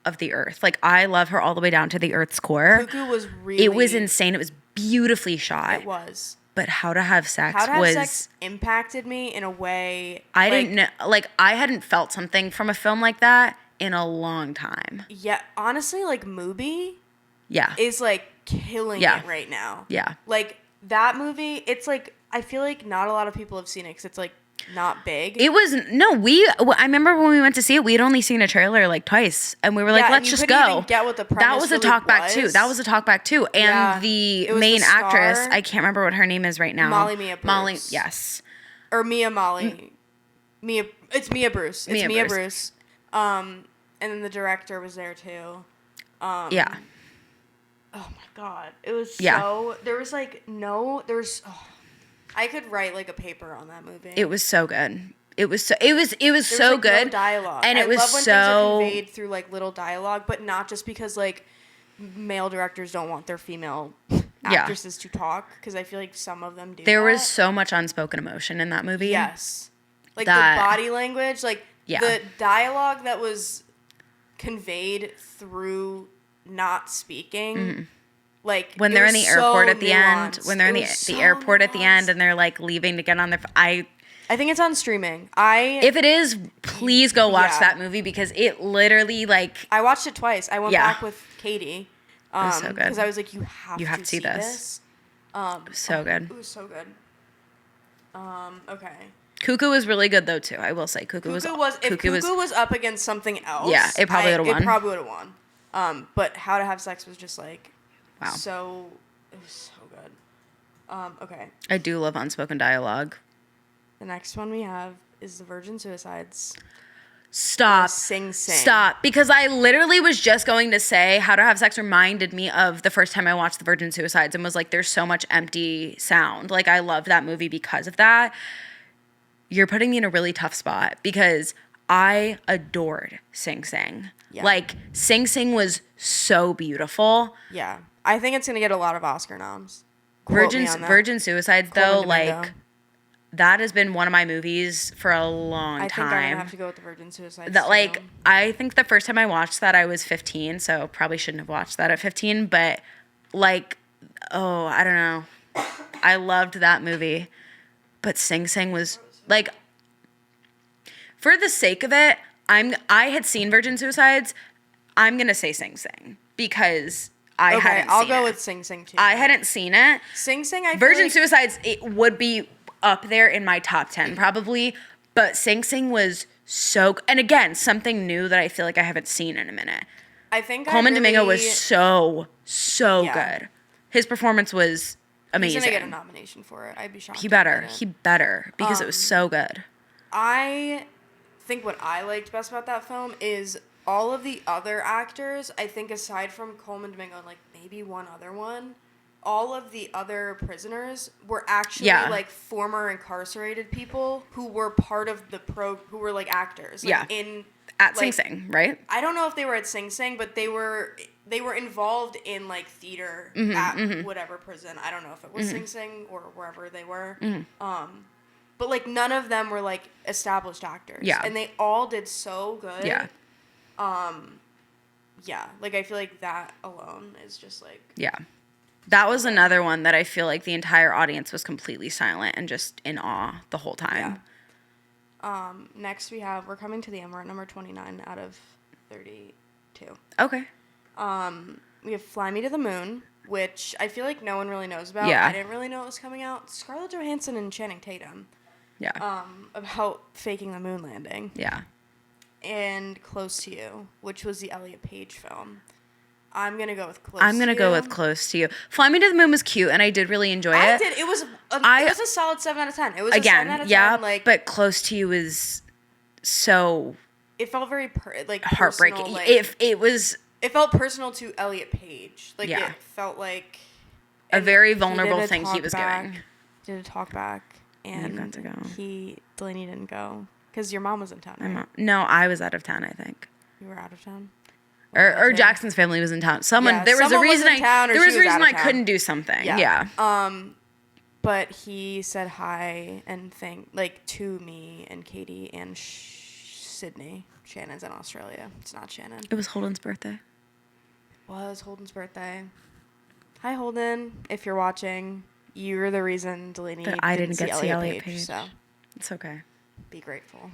of the earth. Like, I love her all the way down to the earth's core. Cuckoo was really... It was insane. It was beautifully shot. It was. But How to Have Sex How to Have Sex impacted me in a way... I didn't know... Like, I hadn't felt something from a film like that in a long time. Yeah, honestly, like, Mubi... Yeah. Is, like, killing it right now. Yeah. Like, that movie, it's, like... I feel like not a lot of people have seen it because it's, like, not big. It was... No, I remember when we went to see it, we had only seen a trailer, like, twice. And we were like, let's just go. Even get what the premise that was a talkback, too. That was a talkback, too. And the main actress, I can't remember what her name is right now. Molly Mia Bruce. Yes. Or Mia Molly. It's Mia Bruce. It's Mia Bruce. And then the director was there, too. Yeah. Oh, my God. It was so... There was, like, I could write like a paper on that movie. It was so good. It was so good. No dialogue. And it was I love when so things are conveyed through like little dialogue, but not just because like male directors don't want their female actresses to talk, because I feel like some of them do. There was so much unspoken emotion in that movie. Yes. Like, that, the body language, like, yeah. the dialogue that was conveyed through not speaking. Mm-hmm. Like, when they're in the airport at the end, nuanced. when they're in the airport at the end and they're like leaving to get on their, I think it's on streaming. If it is, please go watch that movie because it literally like. I watched it twice. I went back with Katie. It was so good. Because I was like, you have to see this. So good. It was so good. Okay. Cuckoo was really good though too. I will say Cuckoo was. If Cuckoo was up against something else, yeah, it probably would have won. It probably would have won. But How to Have Sex was just like, wow. It was so good. Okay. I do love unspoken dialogue. The next one we have is The Virgin Suicides. Stop. Sing Sing. Stop. Because I literally was just going to say How to Have Sex reminded me of the first time I watched The Virgin Suicides and was like, there's so much empty sound. Like, I loved that movie because of that. You're putting me in a really tough spot because I adored Sing Sing. Yeah. Like, Sing Sing was so beautiful. Yeah. I think it's going to get a lot of Oscar noms. Virgin Suicides, though, like, that has been one of my movies for a long time. I think I'm going to have to go with The Virgin Suicides. That, like, I think the first time I watched that, I was 15, so probably shouldn't have watched that at 15, but, like, oh, I don't know. I loved that movie. But Sing Sing was, like, for the sake of it, I had seen Virgin Suicides. I'm going to say Sing Sing because I hadn't seen it. I'll go with Sing Sing, too. I hadn't seen it. Sing Sing, Virgin Suicides, it would be up there in my top 10 probably, but Sing Sing was so, and again, something new that I feel like I haven't seen in a minute. I think Colman Domingo was so good. His performance was amazing. He's gonna get a nomination for it. I'd be shocked. He better because it was so good. I think what I liked best about that film is all of the other actors. I think aside from Colman Domingo and like maybe one other one, all of the other prisoners were actually like former incarcerated people who were part of the who were like actors. Like, at Sing Sing, right? I don't know if they were at Sing Sing, but they were involved in like theater at whatever prison. I don't know if it was Sing Sing or wherever they were. But like none of them were like established actors. Yeah. And they all did so good. Yeah. Like I feel like that alone is just like That was another one that I feel like the entire audience was completely silent and just in awe the whole time. Yeah. Next we're coming to the end. We're at number 29 out of 32. Okay. We have Fly Me to the Moon, which I feel like no one really knows about. Yeah. I didn't really know it was coming out. Scarlett Johansson and Channing Tatum. Yeah. About faking the moon landing. Yeah. And Close to You, which was the Elliot Page film. I'm going to go with Close to You. Fly Me to the Moon was cute, and I did really enjoy it. I did. It was a solid 7 out of 10. It was a 7 out of 10. Yeah, like, but Close to You is so... It felt very, heartbreaking. Like, it felt personal to Elliot Page. Like, it felt like... A very vulnerable thing he was doing. Did a talk back, and you got to go. Delaney didn't go. Because your mom was in town, right? No, I was out of town, I think. You were out of town? Or Jackson's family was in town. There was a reason I couldn't do something. Yeah. But he said hi and to me and Katie and Sydney. Shannon's in Australia. It's not Shannon. It was Holden's birthday. It was Holden's birthday. Hi, Holden. If you're watching, you're the reason Delaney didn't get to see Elliot Page. So it's okay. Be grateful.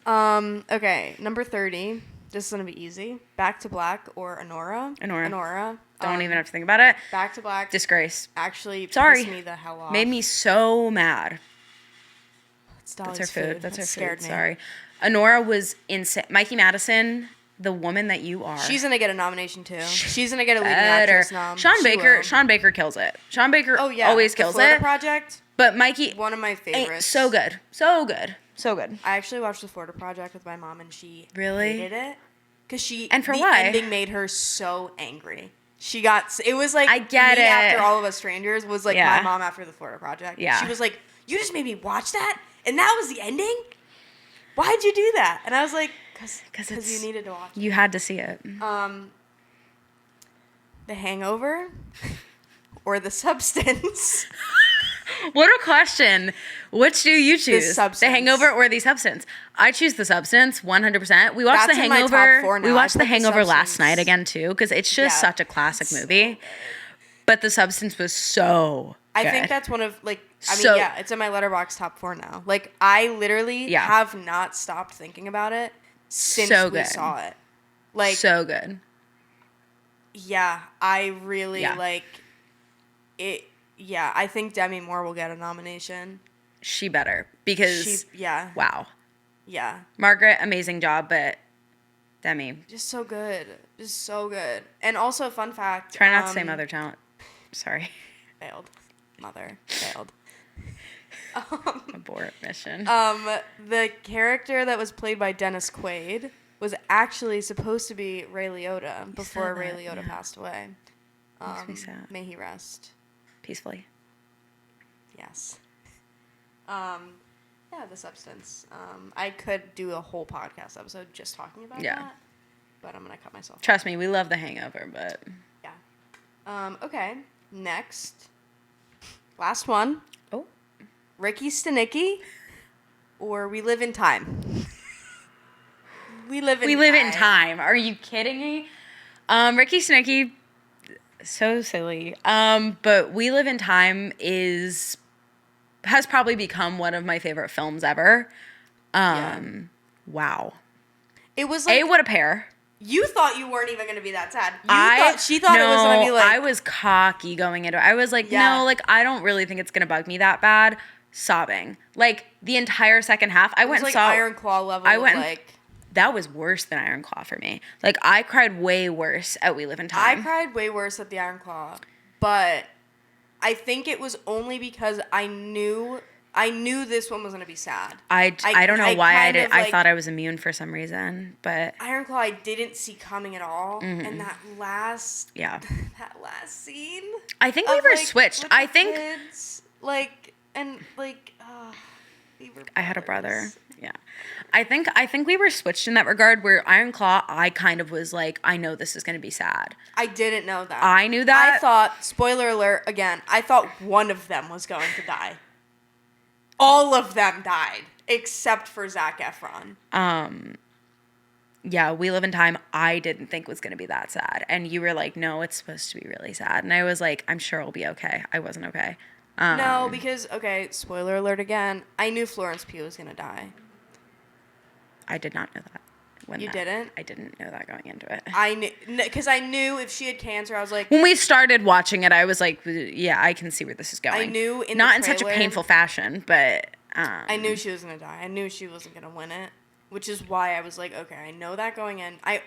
Yeah. Okay, number 30. This is going to be easy. Back to Black or Honora. Don't even have to think about it. Back to Black. Disgrace. Actually pissed me the hell off. Made me so mad. That's her food. That's her food. Sorry. Honora was insane. Mikey Madison, the woman that you are. She's going to get a nomination too. She's going to get a leading actress nom. Sean Baker kills it. Sean Baker always kills Florida Project. But Mikey. One of my favorites. So good. So good. So good. I actually watched The Florida Project with my mom, and she hated it. Because the ending made her so angry. It was like, I get it. After All of Us Strangers was like my mom after The Florida Project. Yeah. She was like, you just made me watch that? And that was the ending? Why'd you do that? And I was like, because you needed to watch it. You had to see it. The Hangover or The Substance What a question. Which do you choose? The Substance. Hangover or The Substance? I choose The Substance 100%. We watched That's The in my top Hangover. 4 now. We I watched put The The Hangover last Substance. night again too because it's just Yeah. such a classic So movie. good. But The Substance was so I good. think that's one of, like, I mean, So- yeah, it's in my Letterboxd top 4 now. Like, I literally Yeah. have not stopped thinking about it since So we good. saw it. Like, so good. yeah, I really, Yeah. like, it. Yeah, I think Demi Moore will get a nomination. She better because Yeah, wow. yeah. Margaret, amazing job, but Demi, Just so good. Just so good. And also, fun fact. try not to say mother talent. Sorry. Failed. Mother. Failed. Abort mission. The character that was played by Dennis Quaid was actually supposed to be Ray Liotta before Ray that, Liotta yeah. passed away. Makes me sad. May he rest. Peacefully. Yes. Yeah, The Substance. I could do a whole podcast episode just talking about that, but I'm gonna cut myself. Trust me, we love The Hangover, but Yeah. Okay. Next. Last one. oh, Ricky Stenicki or We Live in Time. We live in time. Are you kidding me? Ricky Stenicki, so silly. But We Live in Time has probably become one of my favorite films ever. Wow. It was like, What a pair. you thought you weren't even going to be that sad. She thought it was going to be like, I was cocky going into it. I was like, Yeah. no, like, I don't really think it's going to bug me that bad. Sobbing. Like, the entire second half, I it was went like and saw... Iron Claw level. I went of and- like, That was worse than Iron Claw for me. Like, I cried way worse at We Live in I Time. cried way worse at the Iron Claw, but I think it was only because I knew this one was going to be sad. I don't know why kind of, I like, thought I was immune for some reason, but Iron Claw I didn't see coming at all, and that last yeah. scene. I think we of, were like, switched. with I the think kids, like, and like, we were I had a brother. brothers. Yeah. I think we were switched in that regard where Iron Claw, I kind of was like, I know this is going to be sad. I didn't know that. I knew that. I thought, spoiler alert again, I thought one of them was going to die. All of them died, except for Zac Efron. Yeah, We Live in Time, I didn't think was going to be that sad. And you were like, no, it's supposed to be really sad. And I was like, I'm sure it'll be okay. I wasn't okay. No, because, okay, spoiler alert again, I knew Florence Pugh was going to die. I did not know that. You didn't? I didn't know that going into it. I knew, because I knew if she had cancer, I was like, When we started watching it, I was like, yeah, I can see where this is going. I knew in Not the in such a trailer- painful fashion, but I knew she was going to die. I knew she wasn't going to win it, which is why I was like, okay, I know that going in. I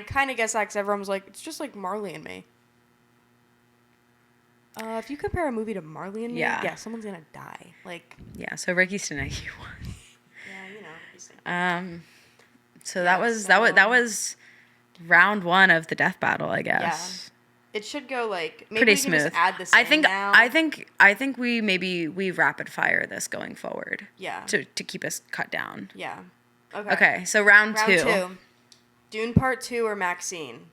kind of guessed that because everyone was like, it's just like Marley and Me. If you compare a movie to Marley and Me, yeah, someone's going to die. Like, yeah, so Ricky Stenicki won. yeah, you know. So that was round one of the death battle, I guess. Yeah. It should go like maybe Pretty we can smooth. just add this I in think now. I think we rapid fire this going forward. Yeah. To keep us cut down. Yeah. Okay. Okay, so round two. Dune Part 2 or Maxine?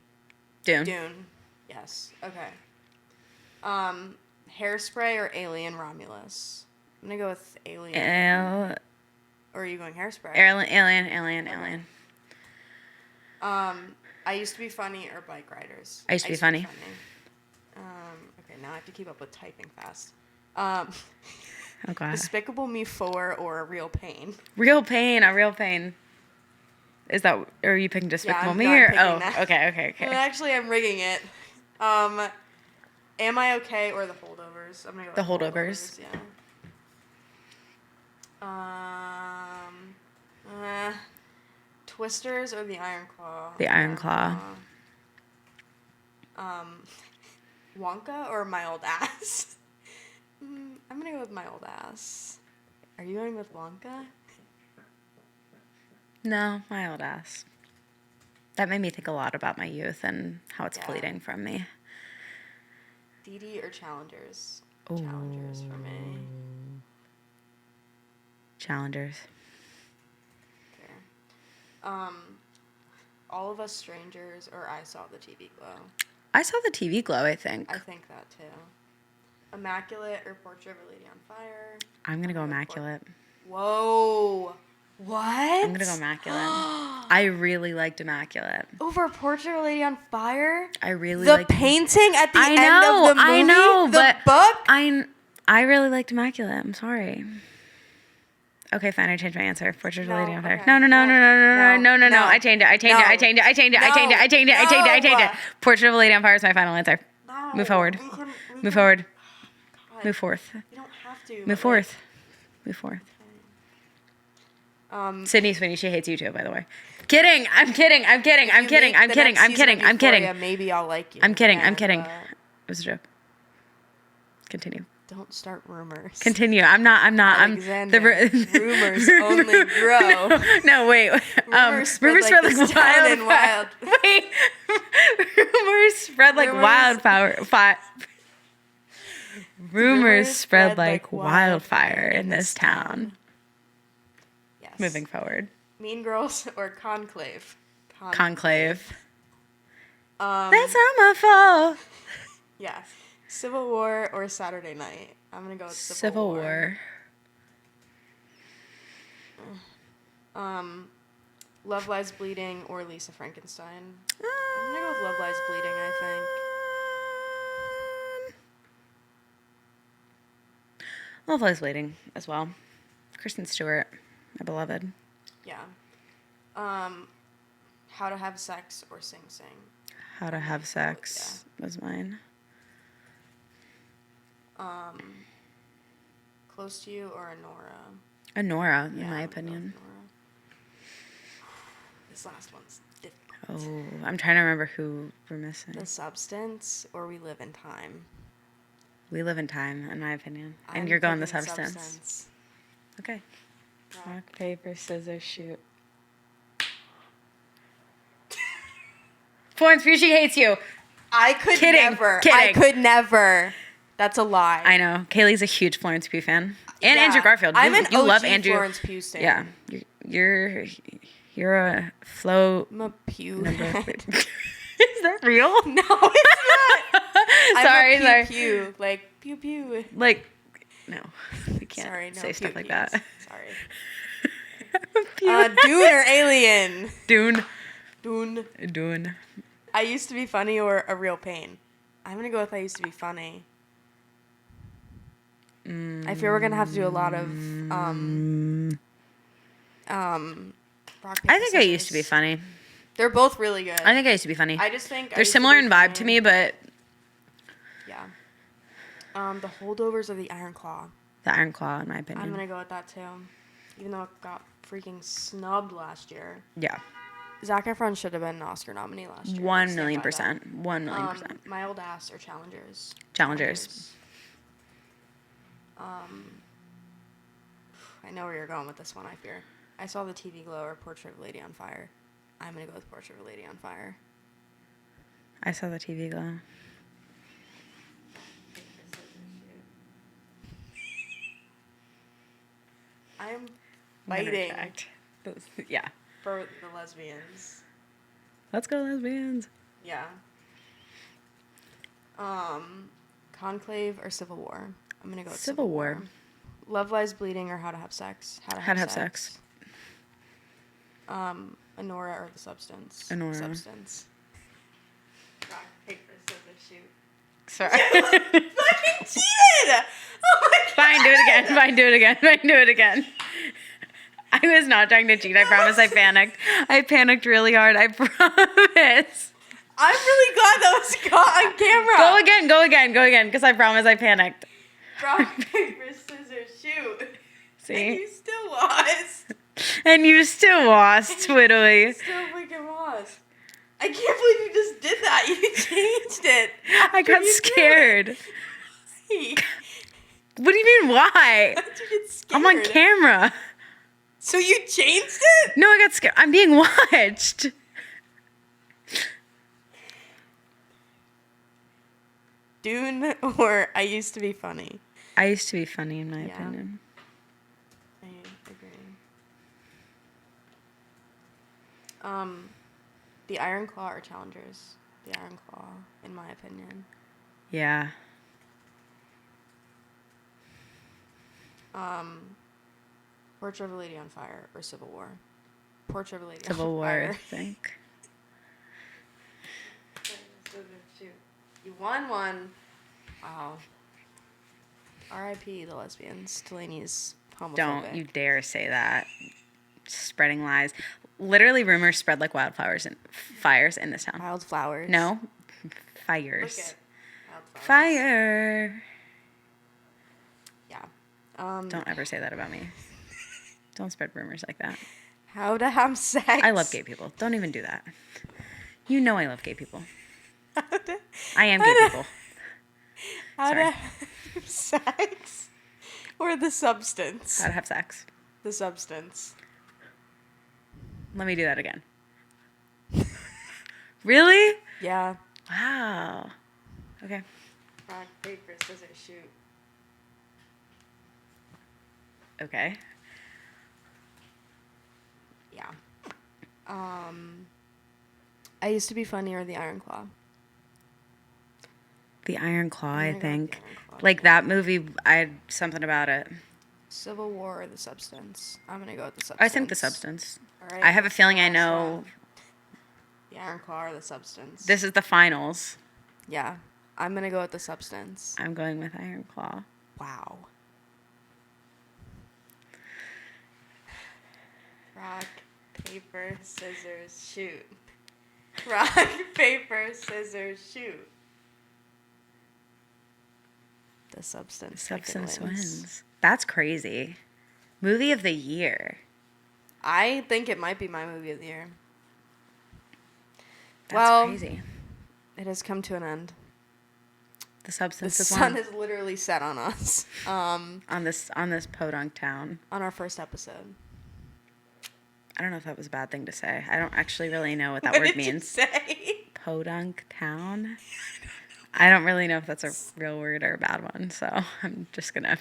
Dune. Dune. Yes. Okay. Hairspray or Alien Romulus? I'm gonna go with Alien. Or are you going Hairspray? Alien. I Used to Be Funny or Bike Riders? I Used to Be Funny. Okay, now I have to keep up with typing fast. Oh god. Despicable Me 4 or A Real Pain? A real pain. Is that, or are you picking Despicable Me? I'm Or picking that. Okay. Well, actually, I'm rigging it. Am I Okay or The Holdovers? I'm gonna go The with Holdovers. Yeah. Twisters or The Iron Claw? The Iron Claw. Wonka or My Old Ass? I'm gonna go with My Old Ass. Are you going with Wonka? No, my old ass. That made me think a lot about my youth and how it's Yeah. fleeting from me. Dee Dee or Challengers? Ooh. Challengers for me. Challengers. Okay. All of Us Strangers or I Saw the TV Glow? I saw the TV glow, I think. I think that too. Immaculate or Portrait of a Lady on Fire? I'm gonna go Immaculate. Whoa. What? I'm gonna go Immaculate. I really liked Immaculate. Over Portrait of a Lady on Fire? I really the liked painting at the end of the movie? I know, the but book? I really liked Immaculate. I'm sorry. Okay, fine. I changed my answer. Portrait of a Lady on Fire. Okay. No. I changed it. I changed it. Portrait of a Lady on Fire is my final answer. No. Move forward. We Move forward. God. Move forth. You don't have to. Move forth. Move forth. Sydney Sweeney, she hates you too, by the way. Kidding. I'm kidding. Maybe I'll like you. I'm kidding. It was a joke. Continue. Don't start rumors. Continue. I'm not. Alexander, rumors only grow. No, wait. Rumors spread like wildfire. Wait. Rumors spread like wildfire. Rumors spread like wildfire in this town. Yes. Moving forward. Mean Girls or Conclave? Conclave. That's not my fault. Yeah. Civil War or Saturday Night? I'm gonna go with Civil War. Love Lies Bleeding or Lisa Frankenstein? I'm gonna go with Love Lies Bleeding, I think. Love Lies Bleeding as well. Kristen Stewart, my beloved. Yeah. How to Have Sex or Sing Sing? How to Have Sex was mine. Close to You or Anora? Anora, in my opinion. This last one's difficult. Oh, I'm trying to remember who we're missing. The Substance or We Live in Time? We Live in Time, in my opinion. And you're going The Substance. Okay. Rock, paper, scissors, shoot. Florence Pugh, she hates you. I could never. That's a lie. I know. Kaylee's a huge Florence Pugh fan. And Yeah. Andrew Garfield. I'm an you OG love Andrew. Florence Pugh stan. Yeah. You're a flow. I'm a Pugh number. head. Is that real? No, it's not. sorry. I'm a Pew. Like, pew pew. Like, no. We can't say stuff like that. Sorry. Dune or Alien? Dune. Dune. I Used to Be Funny or A Real Pain? I'm going to go with I Used to Be Funny. I feel we're going to have to do a lot of rock, paper, I think I Used to Be Funny. They're both really good. I think I Used to Be Funny. I just think they're similar in vibe to me, but yeah. The Holdovers or the Iron Claw? The Iron Claw, in my opinion. I'm going to go with that too. Even though it got freaking snubbed last year. Yeah. Zac Efron should have been an Oscar nominee last year. 1 million percent. 1 million percent. My Old Ass or Challengers? Challengers. I know where you're going with this one, I fear. I Saw the TV Glow or Portrait of a Lady on Fire. I'm going to go with Portrait of a Lady on Fire. I Saw the TV Glow. I'm fighting. Yeah. For the lesbians. Let's go, lesbians. Yeah. Conclave or Civil War? I'm going to go with Civil War. Love Lies Bleeding or How to Have Sex? How to Have Sex. Anora or The Substance? Anora. Substance. Rock, paper, scissors, shoot. Sorry. Fucking cheated! Oh my God. Fine, do it again. I was not trying to cheat. I promise. I panicked. I panicked really hard. I promise. I'm really glad that was caught on camera. Go again, because I promise I panicked. Rock, paper, scissors, shoot. See? And you still lost. And you still lost, Twiddly. Still freaking lost. I can't believe you just did that. You changed it. I got scared. What do you mean, why? How did you get scared? I'm on camera. So you changed it? No, I got scared. I'm being watched. Dune or I Used to Be Funny? I Used to Be Funny, in my opinion. I agree. The Iron Claw or Challengers? The Iron Claw, in my opinion. Yeah. Portrait of a Lady on Fire or Civil War? Portrait of a Lady Civil on War, Fire. I think. You won one. Wow. R.I.P. the lesbians. Delaney's homophobic. Don't you dare say that. Spreading lies. Literally, rumors spread like wildflowers and fires in this town. Wildflowers. No, Look fires. at wildflowers. Fire. Yeah. Don't ever say that about me. Don't spread rumors like that. How to have sex. I love gay people. Don't even do that. You know I love gay people. I am gay people. How Sorry. to have sex. Or the substance. How to have sex. The substance. Let me do that again. Really? Yeah. Wow. Okay. Rock, paper, scissors, shoot. Okay. Yeah. I used to be funnier the Iron Claw. The Iron Claw, I'm I gonna go with think. The Iron Claw. Like that movie, I had something about it. Civil War or the substance? I'm gonna go with the substance. I think the substance. All right. I have a feeling I last know. one. The Iron Claw or the substance? This is the finals. Yeah. I'm gonna go with the substance. I'm going with Iron Claw. Wow. Rock, paper, scissors, shoot. Rock, paper, scissors, shoot. The substance. Substance freaking wins. That's crazy. Movie of the year. I think it might be my movie of the year. That's Well, crazy. It has come to an end. The The substance is sun won is literally set on us. on this podunk town. On our first episode. I don't know if that was a bad thing to say. I don't actually really know what that What word did you means. say? Podunk town. I don't really know if that's a real word or a bad one, so I'm just gonna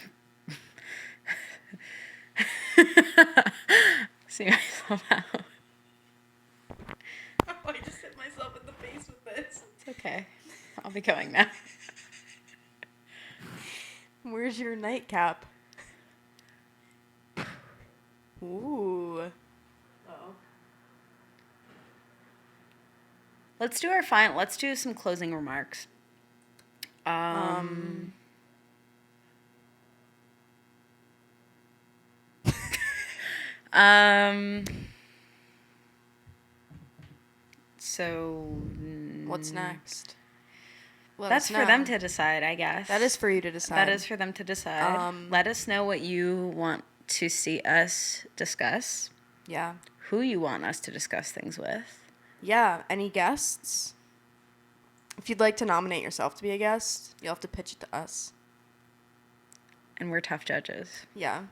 see myself out. Oh, I just hit myself in the face with this. It's okay. I'll be going now. Where's your nightcap? Ooh. Oh. Let's do our final. Let's do some closing remarks. So What's next? Let that's us for them know. to decide, I guess. That is for you to decide. That is for them to decide. Let us know what you want to see us discuss. Yeah. Who you want us to discuss things with. Yeah. Any guests? If you'd like to nominate yourself to be a guest, you'll have to pitch it to us. And we're tough judges. Yeah.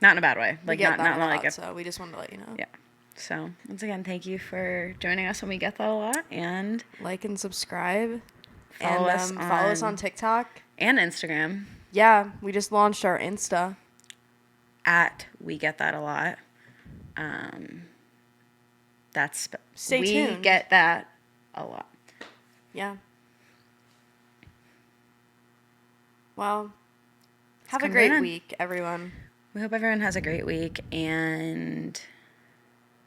Not in a bad way. We Like get not that a like lot, a so we just wanted to let you know. yeah. So once again, thank you for joining us on We Get That a Lot, and Like and subscribe. follow and us follow us on TikTok. and Instagram Yeah, we just launched our Insta. at We Get That a Lot. That's Stay we tuned. get that a lot. Yeah. Well, have a coming great in. week, everyone. We hope everyone has a great week, and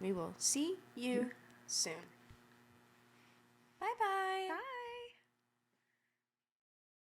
We will see you soon. Bye-bye. bye.